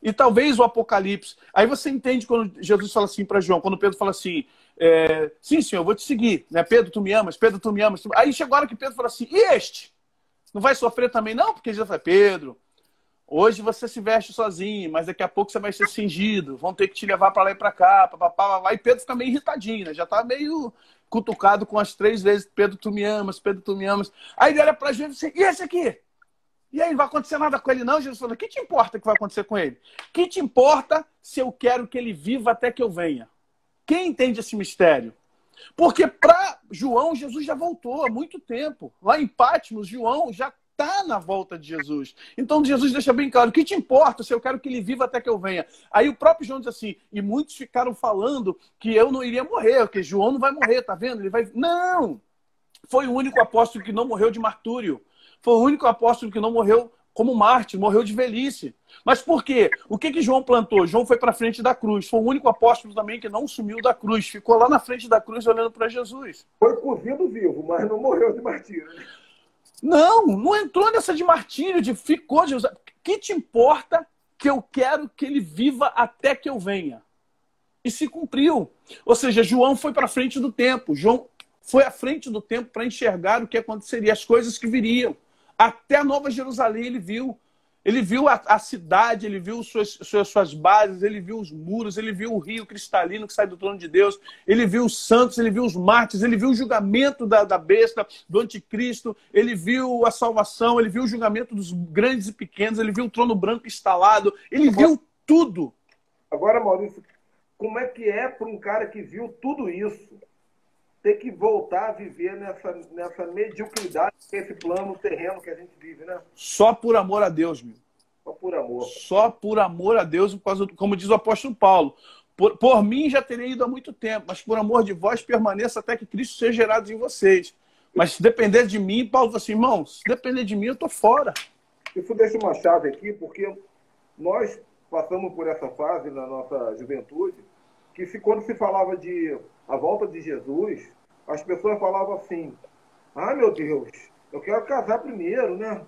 E talvez o Apocalipse... Aí você entende quando Jesus fala assim para João, quando Pedro fala assim, sim, senhor, eu vou te seguir. Né? Pedro, tu me amas? Pedro, tu me amas? Aí chegou a hora que Pedro fala assim, e este? Não vai sofrer também? Não, porque Jesus fala, Pedro, hoje você se veste sozinho, mas daqui a pouco você vai ser cingido, vão ter que te levar para lá e para cá, papapá. E Pedro fica meio irritadinho, né? Já tá meio cutucado com as 3 vezes, Pedro, tu me amas, Pedro, tu me amas. Aí ele olha para Jesus e diz, e esse aqui? E aí, não vai acontecer nada com ele não? Jesus falou, o que te importa que vai acontecer com ele? O que te importa se eu quero que ele viva até que eu venha? Quem entende esse mistério? Porque para João, Jesus já voltou há muito tempo. Lá em Patmos, João já está na volta de Jesus. Então Jesus deixa bem claro, o que te importa se eu quero que ele viva até que eu venha? Aí o próprio João diz assim, e muitos ficaram falando que eu não iria morrer, porque João não vai morrer, tá vendo? Ele vai... Não! Foi o único apóstolo que não morreu de martúrio. Foi o único apóstolo que não morreu como mártir, morreu de velhice. Mas por quê? O que João plantou? João foi para frente da cruz. Foi o único apóstolo também que não sumiu da cruz. Ficou lá na frente da cruz olhando para Jesus. Foi cozido vivo, mas não morreu de martírio. Não, não entrou nessa de martírio, de ficou de... O que te importa que eu quero que ele viva até que eu venha? E se cumpriu. Ou seja, João foi para frente do tempo. João foi à frente do tempo para enxergar o que aconteceria, as coisas que viriam. Até a Nova Jerusalém ele viu. Ele viu a cidade, ele viu suas bases, ele viu os muros, ele viu o rio cristalino que sai do trono de Deus, ele viu os santos, ele viu os mártires, ele viu o julgamento da besta, do anticristo, ele viu a salvação, ele viu o julgamento dos grandes e pequenos, ele viu o trono branco instalado, ele viu tudo. Agora, Maurício, como é que é para um cara que viu tudo isso ter que voltar a viver nessa mediocridade, esse plano terreno que a gente vive, né? Só por amor a Deus, meu. Só por amor. Só por amor a Deus, como diz o apóstolo Paulo. Por mim já teria ido há muito tempo, mas por amor de vós permaneça até que Cristo seja gerado em vocês. Mas se depender de mim, Paulo falou assim, irmãos, se depender de mim, eu estou fora. Isso deixa uma chave aqui, porque nós passamos por essa fase na nossa juventude, que quando se falava de a volta de Jesus, as pessoas falavam assim, ah, meu Deus, eu quero casar primeiro, né?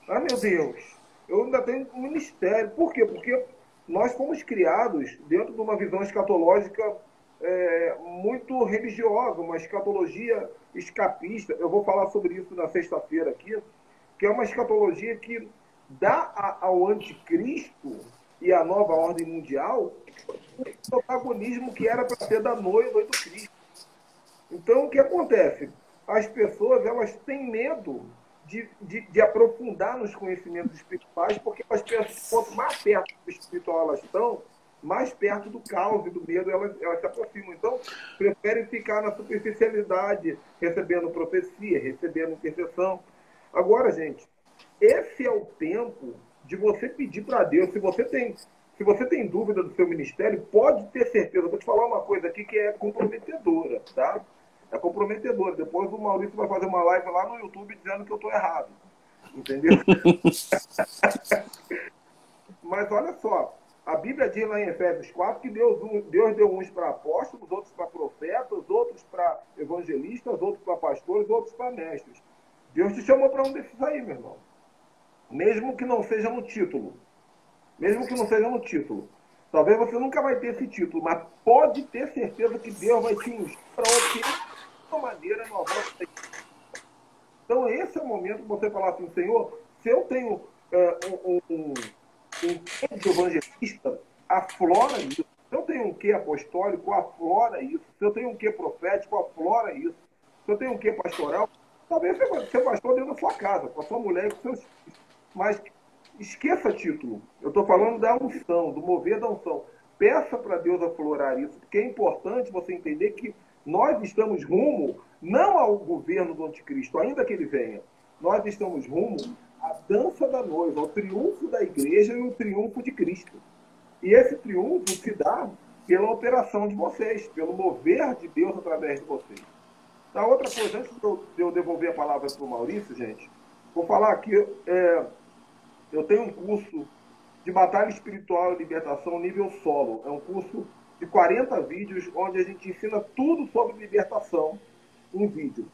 Ah, meu Deus, eu ainda tenho um ministério. Por quê? Porque nós fomos criados dentro de uma visão escatológica muito religiosa, uma escatologia escapista. Eu vou falar sobre isso na sexta-feira aqui, que é uma escatologia que dá ao anticristo e à nova ordem mundial o protagonismo que era para ser da noiva e do Cristo. Então, o que acontece? As pessoas elas têm medo de aprofundar nos conhecimentos espirituais, porque elas pensam que quanto mais perto do espiritual elas estão, mais perto do caos e do medo elas se aproximam. Então, preferem ficar na superficialidade, recebendo profecia, recebendo intercessão. Agora, gente, esse é o tempo de você pedir para Deus. Se você tem dúvida do seu ministério, pode ter certeza. Eu vou te falar uma coisa aqui que é comprometedora, tá? É comprometedora. Depois o Maurício vai fazer uma live lá no YouTube dizendo que eu estou errado. Entendeu? Mas olha só, a Bíblia diz lá em Efésios 4 que Deus deu uns para apóstolos, outros para profetas, outros para evangelistas, outros para pastores, outros para mestres. Deus te chamou para um desses aí, meu irmão. Mesmo que não seja no título. Mesmo que não seja no título. Talvez você nunca vai ter esse título, mas pode ter certeza que Deus vai te ungir para operar de uma maneira no avanço da igreja. Então esse é o momento de você falar assim, Senhor, se eu tenho um quê de evangelista, aflora isso. Se eu tenho um quê apostólico, aflora isso. Se eu tenho um quê profético, aflora isso. Se eu tenho um quê pastoral, talvez você vai ser pastor dentro da sua casa, com a sua mulher e com seus filhos. Mas esqueça título. Eu estou falando da unção, do mover da unção. Peça para Deus aflorar isso, porque é importante você entender que nós estamos rumo, não ao governo do anticristo, ainda que ele venha. Nós estamos rumo à dança da noiva, ao triunfo da igreja e o triunfo de Cristo. E esse triunfo se dá pela operação de vocês, pelo mover de Deus através de vocês. Tá, outra coisa, antes de eu devolver a palavra para o Maurício, gente, vou falar aqui, eu tenho um curso de batalha espiritual e libertação nível solo. É um curso de 40 vídeos, onde a gente ensina tudo sobre libertação em vídeo.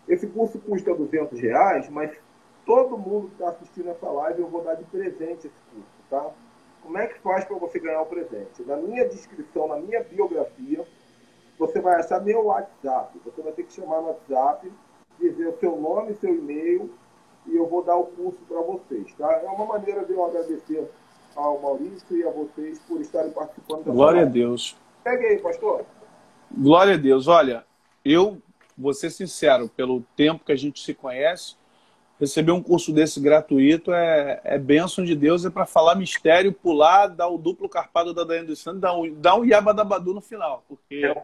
Esse curso custa R$200, mas todo mundo que está assistindo essa live eu vou dar de presente esse curso, tá? Como é que faz para você ganhar o presente? Na minha descrição, na minha biografia, você vai achar meu WhatsApp. Você vai ter que chamar no WhatsApp, dizer o seu nome, seu e-mail, e eu vou dar o curso para vocês, tá? É uma maneira de eu agradecer ao Maurício e a vocês por estarem participando da Glória a Deus. Pegue aí, pastor. Glória a Deus. Olha, eu vou ser sincero, pelo tempo que a gente se conhece, receber um curso desse gratuito é bênção de Deus, é para falar mistério, pular, dar o duplo carpado da Daiane dos Santos, dar um Yabadabadu no final, porque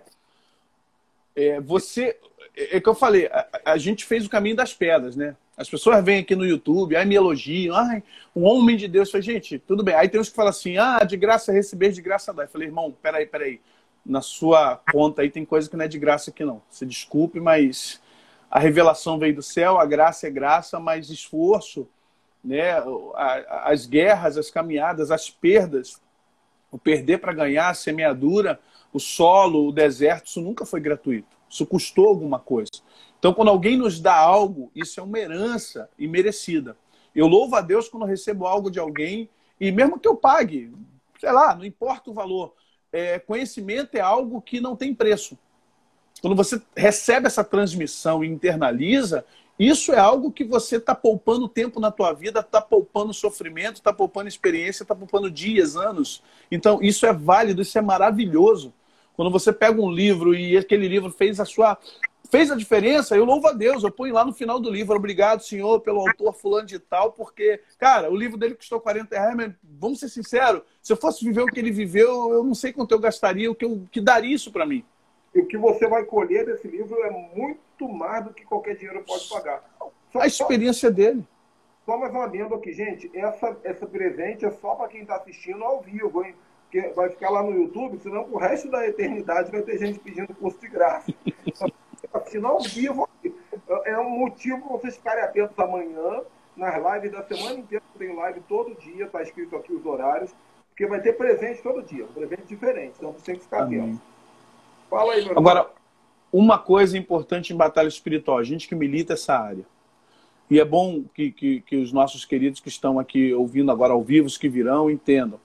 É que eu falei, a gente fez o caminho das pedras, né? As pessoas vêm aqui no YouTube, aí me elogiam, ai, um homem de Deus. Eu falei, gente, tudo bem. Aí tem uns que falam assim, de graça receber, de graça dar. Eu falei, irmão, peraí. Na sua conta aí tem coisa que não é de graça aqui não. Você desculpe, mas a revelação veio do céu, a graça é graça, mas esforço, né? As guerras, as caminhadas, as perdas, o perder para ganhar, a semeadura, o solo, o deserto, isso nunca foi gratuito. Isso custou alguma coisa. Então, quando alguém nos dá algo, isso é uma herança imerecida. Eu louvo a Deus quando eu recebo algo de alguém, e mesmo que eu pague, sei lá, não importa o valor, conhecimento é algo que não tem preço. Quando você recebe essa transmissão e internaliza, isso é algo que você está poupando tempo na tua vida, está poupando sofrimento, está poupando experiência, está poupando dias, anos. Então, isso é válido, isso é maravilhoso. Quando você pega um livro e aquele livro fez a diferença, eu louvo a Deus, eu ponho lá no final do livro, obrigado, Senhor, pelo autor fulano de tal, porque, cara, o livro dele custou R$40, mas vamos ser sinceros, se eu fosse viver o que ele viveu, eu não sei quanto eu gastaria, que daria isso para mim. E o que você vai colher desse livro é muito mais do que qualquer dinheiro pode pagar. A experiência dele. Só mais um adendo aqui, gente, essa presente é só para quem está assistindo ao vivo, hein? Porque vai ficar lá no YouTube, senão o resto da eternidade vai ter gente pedindo curso de graça. Assistindo ao vivo, é um motivo para vocês ficarem atentos amanhã, nas lives da semana inteira, tem live todo dia, está escrito aqui os horários, porque vai ter presente todo dia, presente diferente, então você tem que ficar atento. Fala aí, meu irmão. Agora, uma coisa importante em batalha espiritual, a gente que milita essa área, e é bom que os nossos queridos que estão aqui ouvindo agora ao vivo, os que virão, entendam.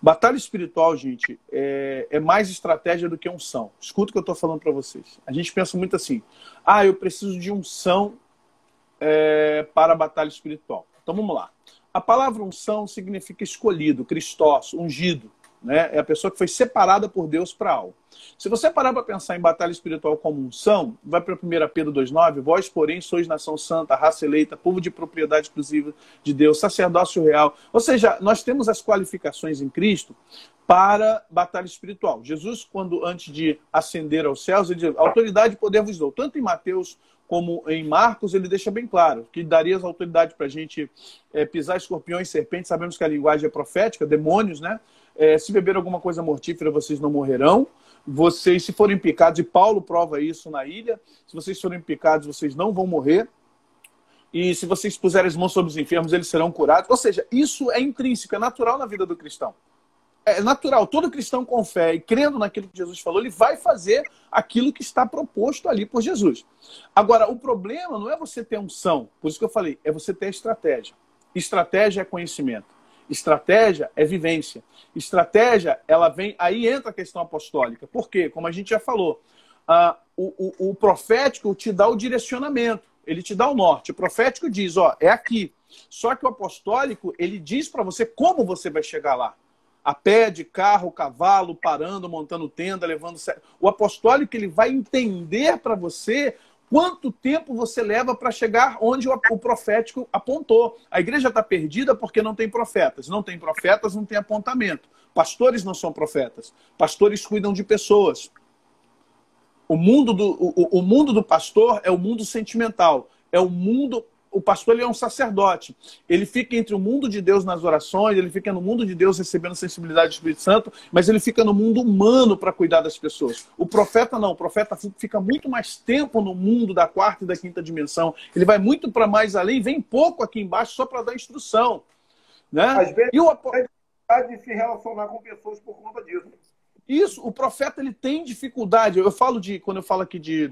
Batalha espiritual, gente, é mais estratégia do que unção. Escuta o que eu estou falando para vocês. A gente pensa muito assim, eu preciso de unção para a batalha espiritual. Então vamos lá. A palavra unção significa escolhido, Christos, ungido. Né? É a pessoa que foi separada por Deus para algo. Se você parar para pensar em batalha espiritual como unção, vai para 1 Pedro 2,9, vós, porém, sois nação santa, raça eleita, povo de propriedade exclusiva de Deus, sacerdócio real. Ou seja, nós temos as qualificações em Cristo para batalha espiritual. Jesus, quando antes de ascender aos céus, ele diz, autoridade e poder vos dou. Tanto em Mateus como em Marcos, ele deixa bem claro que daria as autoridades para a gente pisar escorpiões, serpentes, sabemos que a linguagem é profética, demônios, né? Se beber alguma coisa mortífera, vocês não morrerão. Vocês, se forem picados, e Paulo prova isso na ilha, se vocês forem picados, vocês não vão morrer. E se vocês puserem as mãos sobre os enfermos, eles serão curados. Ou seja, isso é intrínseco, é natural na vida do cristão. É natural. Todo cristão com fé e crendo naquilo que Jesus falou, ele vai fazer aquilo que está proposto ali por Jesus. Agora, o problema não é você ter unção, por isso que eu falei, é você ter estratégia. Estratégia é conhecimento. Estratégia é vivência. Estratégia, ela vem... Aí entra a questão apostólica. Por quê? Como a gente já falou, o profético te dá o direcionamento. Ele te dá o norte. O profético diz, é aqui. Só que o apostólico, ele diz para você como você vai chegar lá. A pé, de carro, cavalo, parando, montando tenda, levando... O apostólico, ele vai entender para você quanto tempo você leva para chegar onde o profético apontou. A igreja está perdida porque não tem profetas. Não tem profetas, não tem apontamento. Pastores não são profetas. Pastores cuidam de pessoas. O mundo do pastor é o mundo sentimental. É o mundo... O pastor, ele é um sacerdote. Ele fica entre o mundo de Deus nas orações, ele fica no mundo de Deus recebendo sensibilidade do Espírito Santo, mas ele fica no mundo humano para cuidar das pessoas. O profeta não. O profeta fica muito mais tempo no mundo da quarta e da quinta dimensão. Ele vai muito para mais além, vem pouco aqui embaixo só para dar instrução. Né? Às vezes, e o dificuldade de se relacionar com pessoas por conta disso. Isso, o profeta, ele tem dificuldade. Quando eu falo aqui de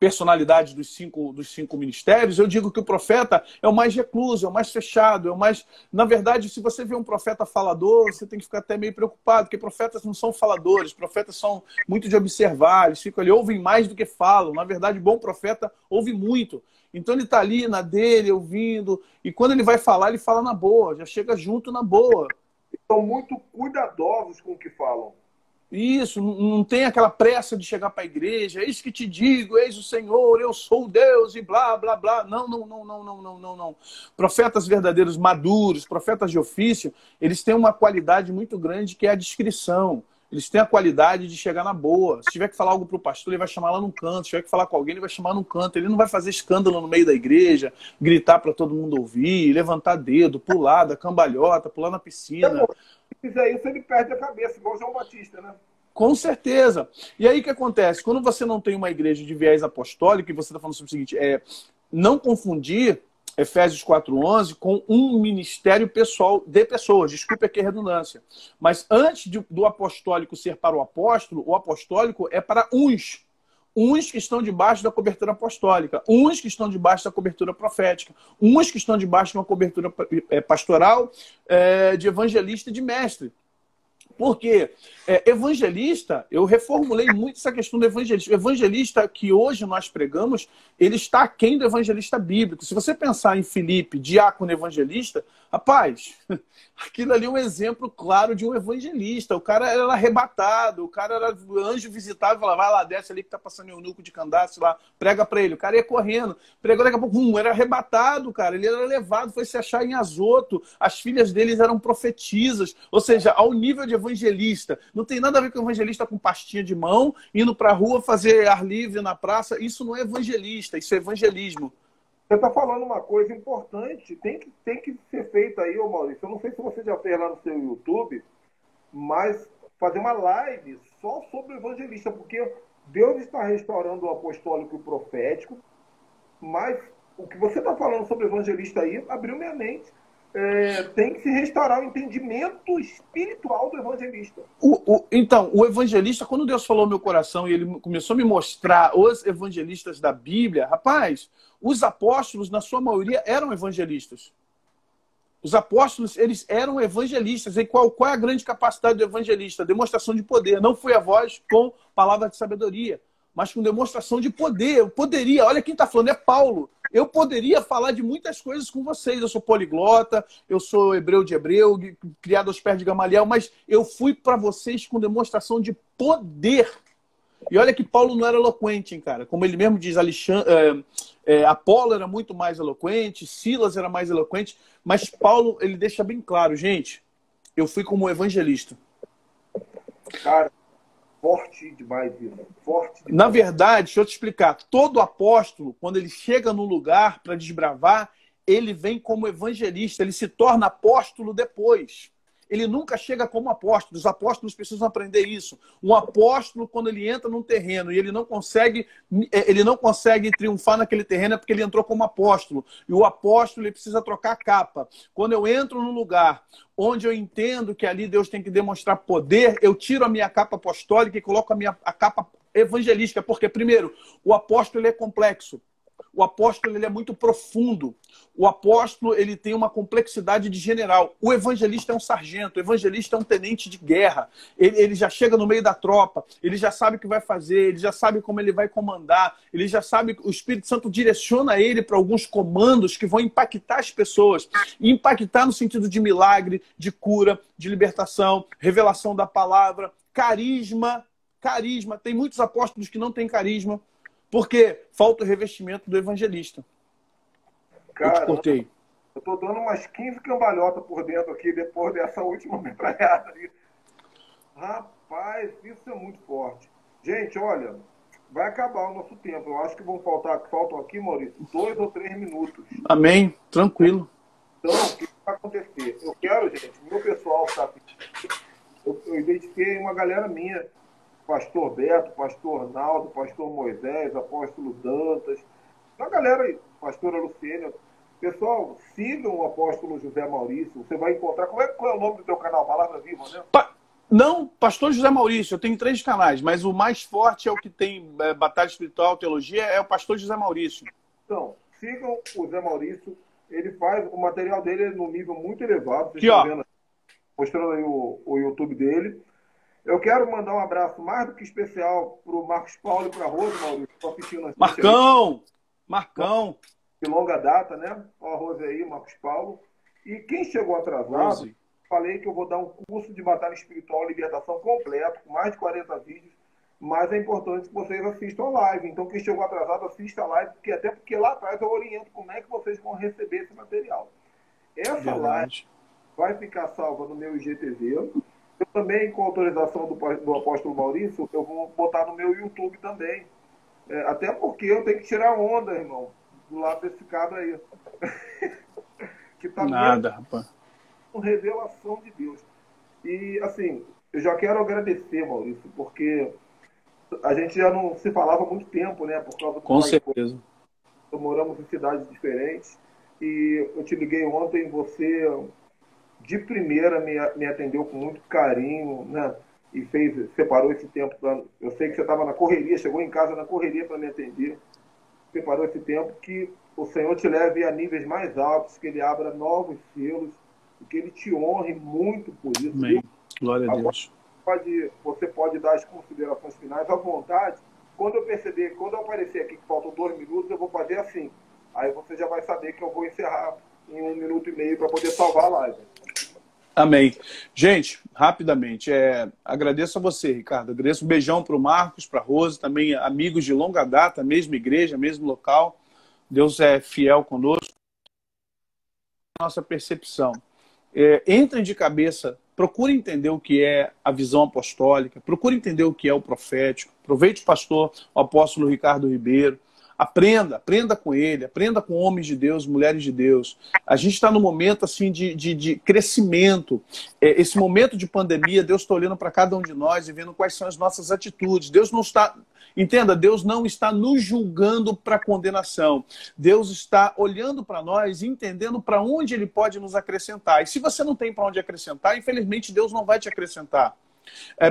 personalidade dos cinco ministérios, eu digo que o profeta é o mais recluso, é o mais fechado, é o mais... Na verdade, se você vê um profeta falador, você tem que ficar até meio preocupado, porque profetas não são faladores, profetas são muito de observar, eles ficam ali, ouvem mais do que falam. Na verdade, bom profeta ouve muito. Então ele está ali na dele, ouvindo, e quando ele vai falar, ele fala na boa, já chega junto na boa. São muito cuidadosos com o que falam. Isso, não tem aquela pressa de chegar para a igreja, eis que te digo, eis o Senhor, eu sou Deus e blá, blá, blá. Não. Profetas verdadeiros, maduros, profetas de ofício, eles têm uma qualidade muito grande que é a discrição. Eles têm a qualidade de chegar na boa. Se tiver que falar algo para o pastor, ele vai chamar lá num canto. Se tiver que falar com alguém, ele vai chamar num canto. Ele não vai fazer escândalo no meio da igreja, gritar para todo mundo ouvir, levantar dedo, pular da cambalhota, pular na piscina. Se fizer isso, ele perde a cabeça, igual o João Batista, né? Com certeza. E aí o que acontece? Quando você não tem uma igreja de viés apostólico, e você está falando sobre o seguinte, não confundir Efésios 4:11 com um ministério pessoal de pessoas. Desculpe aqui a redundância. Mas antes do apostólico ser para o apostólico é para uns. Uns que estão debaixo da cobertura apostólica, uns que estão debaixo da cobertura profética, uns que estão debaixo de uma cobertura pastoral, de evangelista e de mestre. Porque evangelista, eu reformulei muito essa questão do evangelista. O evangelista que hoje nós pregamos, ele está aquém do evangelista bíblico. Se você pensar em Filipe, diácono evangelista, rapaz, aquilo ali é um exemplo claro de um evangelista. O cara era arrebatado, o cara era anjo visitável, falava, vai lá, desce ali que tá passando eunuco de Candace lá, prega para ele. O cara ia correndo, pregou daqui a pouco, era arrebatado, cara. Ele era levado, foi se achar em Azoto. As filhas deles eram profetisas, ou seja, ao nível de evangelista. Não tem nada a ver com evangelista com pastinha de mão, indo para a rua fazer ar livre na praça. Isso não é evangelista, isso é evangelismo. Você está falando uma coisa importante, tem que ser feita aí, ô Maurício. Eu não sei se você já fez lá no seu YouTube, mas fazer uma live só sobre o evangelista, porque Deus está restaurando o apostólico e o profético, mas o que você está falando sobre o evangelista aí abriu minha mente. Tem que se restaurar o entendimento espiritual do evangelista. Então, o evangelista, quando Deus falou no meu coração e ele começou a me mostrar os evangelistas da Bíblia, rapaz, os apóstolos, na sua maioria, eram evangelistas. Os apóstolos, eles eram evangelistas. E qual é a grande capacidade do evangelista? Demonstração de poder. Não foi a voz com palavra de sabedoria, mas com demonstração de poder. Eu poderia, olha quem está falando, é Paulo. Eu poderia falar de muitas coisas com vocês. Eu sou poliglota, eu sou hebreu de hebreu, criado aos pés de Gamaliel, mas eu fui para vocês com demonstração de poder. E olha que Paulo não era eloquente, hein, cara. Como ele mesmo diz, Apolo era muito mais eloquente, Silas era mais eloquente, mas Paulo, ele deixa bem claro, gente, eu fui como evangelista. Cara, forte demais isso. Forte demais. Na verdade, deixa eu te explicar. Todo apóstolo, quando ele chega num lugar para desbravar, ele vem como evangelista. Ele se torna apóstolo depois. Ele nunca chega como apóstolo. Os apóstolos precisam aprender isso. Um apóstolo, quando ele entra num terreno e ele não consegue triunfar naquele terreno, é porque ele entrou como apóstolo. E o apóstolo, ele precisa trocar a capa. Quando eu entro num lugar onde eu entendo que ali Deus tem que demonstrar poder, eu tiro a minha capa apostólica e coloco a capa evangelística. Porque, primeiro, o apóstolo ele é complexo. O apóstolo ele é muito profundo. O apóstolo ele tem uma complexidade de general. O evangelista é um sargento. O evangelista é um tenente de guerra. Ele já chega no meio da tropa. Ele já sabe o que vai fazer. Ele já sabe como ele vai comandar. Ele já sabe que o Espírito Santo direciona ele para alguns comandos que vão impactar as pessoas. E impactar no sentido de milagre, de cura, de libertação, revelação da palavra, carisma. Carisma. Tem muitos apóstolos que não têm carisma. Porque falta o revestimento do evangelista. Cara, eu te cortei. Eu tô dando umas 15 cambalhotas por dentro aqui, depois dessa última metralhada aí. Rapaz, isso é muito forte. Gente, olha, vai acabar o nosso tempo. Eu acho que faltam aqui, Maurício, 2 ou 3 minutos. Amém, tranquilo. Então, o que vai acontecer? Eu quero, gente, meu pessoal que está aqui, eu identifiquei uma galera minha, Pastor Beto, Pastor Naldo, Pastor Moisés, Apóstolo Dantas, uma galera aí, Pastora Lucênia. Pessoal, sigam o Apóstolo José Maurício, você vai encontrar. Qual é o nome do teu canal? Palavra Viva, né? Não, Pastor José Maurício, eu tenho 3 canais, mas o mais forte é o que tem Batalha Espiritual, Teologia, é o Pastor José Maurício. Então, sigam o José Maurício, ele faz, o material dele é num nível muito elevado, vocês aqui, estão ó, vendo, mostrando aí o YouTube dele. Eu quero mandar um abraço mais do que especial para o Marcos Paulo e para a Rose, Maurício. Estou assistindo Marcão! De longa data, né? Olha a Rose aí, Marcos Paulo. E quem chegou atrasado, Rose. Falei que eu vou dar um curso de batalha espiritual e libertação completo, com mais de 40 vídeos, mas é importante que vocês assistam a live. Então, quem chegou atrasado, assista a live, até porque lá atrás eu oriento como é que vocês vão receber esse material. Essa live vai ficar salva no meu IGTV. Eu também, com autorização do apóstolo Maurício, eu vou botar no meu YouTube também. Até porque eu tenho que tirar onda, irmão, do lado desse cabra aí. Que tá Nada, mesmo rapaz. com revelação de Deus. E, assim, eu já quero agradecer, Maurício, porque a gente já não se falava há muito tempo, né? Por causa do Com trabalho. certeza. Moramos em cidades diferentes. E eu te liguei ontem, você de primeira me atendeu com muito carinho, né? E separou esse tempo para. Eu sei que você estava na correria, chegou em casa na correria para me atender. Separou esse tempo que o Senhor te leve a níveis mais altos, que Ele abra novos selos, e que Ele te honre muito por isso, viu? Amém. Glória a Agora Deus. você pode dar as considerações finais à vontade. Quando eu perceber, quando eu aparecer aqui que faltam 2 minutos, eu vou fazer assim. Aí você já vai saber que eu vou encerrar em 1 minuto e meio para poder salvar a live. Amém. Gente, rapidamente, agradeço a você, Ricardo. Agradeço um beijão para o Marcos, para a Rose, também amigos de longa data, mesma igreja, mesmo local. Deus é fiel conosco. Nossa percepção. Entrem de cabeça, procure entender o que é a visão apostólica, procure entender o que é o profético. Aproveite o pastor, o apóstolo Ricardo Ribeiro. Aprenda com ele, aprenda com homens de Deus, mulheres de Deus. A gente está num momento assim de crescimento. Esse momento de pandemia, Deus está olhando para cada um de nós e vendo quais são as nossas atitudes. Deus não está, entenda, Deus não está nos julgando para condenação. Deus está olhando para nós e entendendo para onde Ele pode nos acrescentar. E se você não tem para onde acrescentar, infelizmente Deus não vai te acrescentar.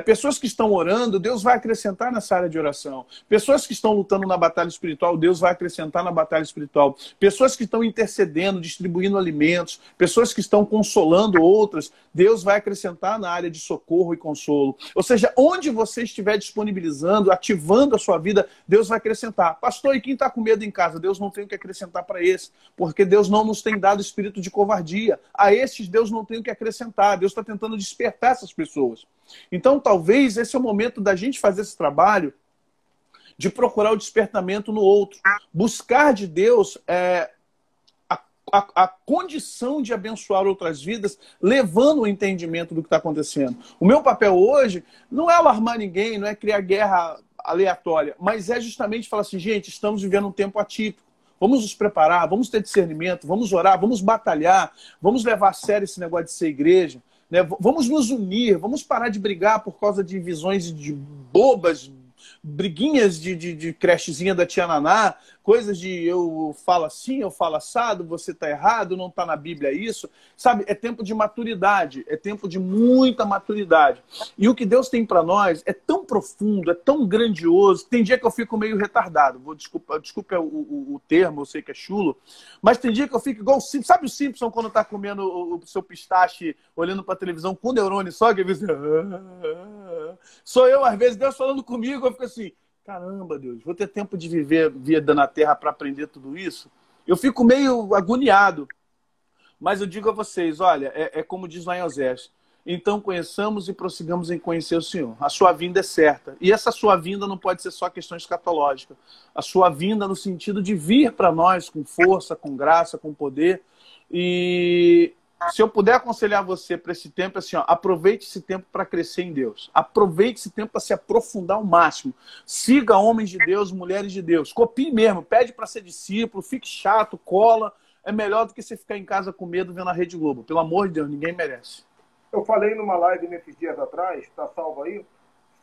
Pessoas que estão orando, Deus vai acrescentar nessa área de oração. Pessoas que estão lutando na batalha espiritual, Deus vai acrescentar na batalha espiritual. Pessoas que estão intercedendo, distribuindo alimentos, pessoas que estão consolando outras, Deus vai acrescentar na área de socorro e consolo. Ou seja, onde você estiver disponibilizando, ativando a sua vida, Deus vai acrescentar. Pastor, e quem está com medo em casa? Deus não tem o que acrescentar para esse, porque Deus não nos tem dado espírito de covardia. A esses Deus não tem o que acrescentar. Deus está tentando despertar essas pessoas. Então, talvez esse é o momento da gente fazer esse trabalho de procurar o despertamento no outro. Buscar de Deus a condição de abençoar outras vidas, levando o entendimento do que está acontecendo. O meu papel hoje não é alarmar ninguém, não é criar guerra aleatória, mas é justamente falar assim, gente, estamos vivendo um tempo atípico. Vamos nos preparar, vamos ter discernimento, vamos orar, vamos batalhar, vamos levar a sério esse negócio de ser igreja. Né? Vamos nos unir, vamos parar de brigar por causa de visões de bobas, briguinhas de crechezinha da tia Naná, coisas de eu falo assim, eu falo assado, você está errado, não está na Bíblia isso. Sabe, é tempo de maturidade, é tempo de muita maturidade. E o que Deus tem para nós é tão profundo, é tão grandioso. Tem dia que eu fico meio retardado, desculpa o termo, eu sei que é chulo, mas tem dia que eu fico igual o Simpson. Sabe o Simpson quando está comendo o seu pistache, olhando para a televisão com o neurônio só, que ele diz... Sou eu, às vezes, Deus falando comigo, eu fico assim, caramba, Deus, vou ter tempo de viver vida na Terra para aprender tudo isso? Eu fico meio agoniado. Mas eu digo a vocês, olha, como diz lá em Osés, então conheçamos e prossigamos em conhecer o Senhor. A sua vinda é certa. E essa sua vinda não pode ser só questão escatológica. A sua vinda no sentido de vir para nós com força, com graça, com poder. E se eu puder aconselhar você para esse tempo, assim, ó, aproveite esse tempo para crescer em Deus. Aproveite esse tempo para se aprofundar ao máximo. Siga homens de Deus, mulheres de Deus. Copie mesmo, pede para ser discípulo, fique chato, cola. É melhor do que você ficar em casa com medo vendo a Rede Globo. Pelo amor de Deus, ninguém merece. Eu falei numa live nesses dias atrás, está salvo aí,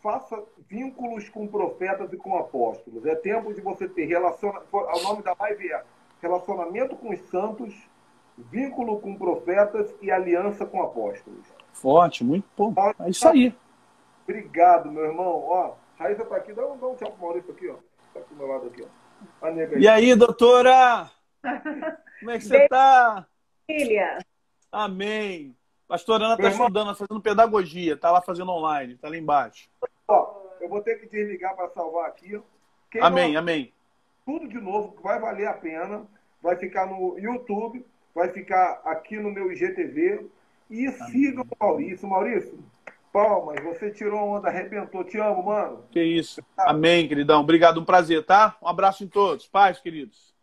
faça vínculos com profetas e com apóstolos. É tempo de você ter relacionamento. O nome da live é Relacionamento com os Santos, Vínculo com Profetas e Aliança com Apóstolos. Forte, muito bom. É isso aí. Obrigado, meu irmão. Ó, Raíssa tá aqui. Dá um tchau pro Maurício aqui, ó. Tá aqui do meu lado aqui, ó. E aí, doutora? Como é que você tá? Filha. Amém. Pastora Ana está estudando, fazendo pedagogia. Tá lá fazendo online. Tá lá embaixo. Ó, eu vou ter que desligar para salvar aqui. Amém, amém. Tudo de novo, vai valer a pena. Vai ficar no YouTube. Vai ficar aqui no meu IGTV. E sigam o Maurício. Maurício, palmas, você tirou a onda, arrebentou. Te amo, mano. Que isso. Amém, queridão. Obrigado, um prazer, tá? Um abraço em todos. Paz, queridos.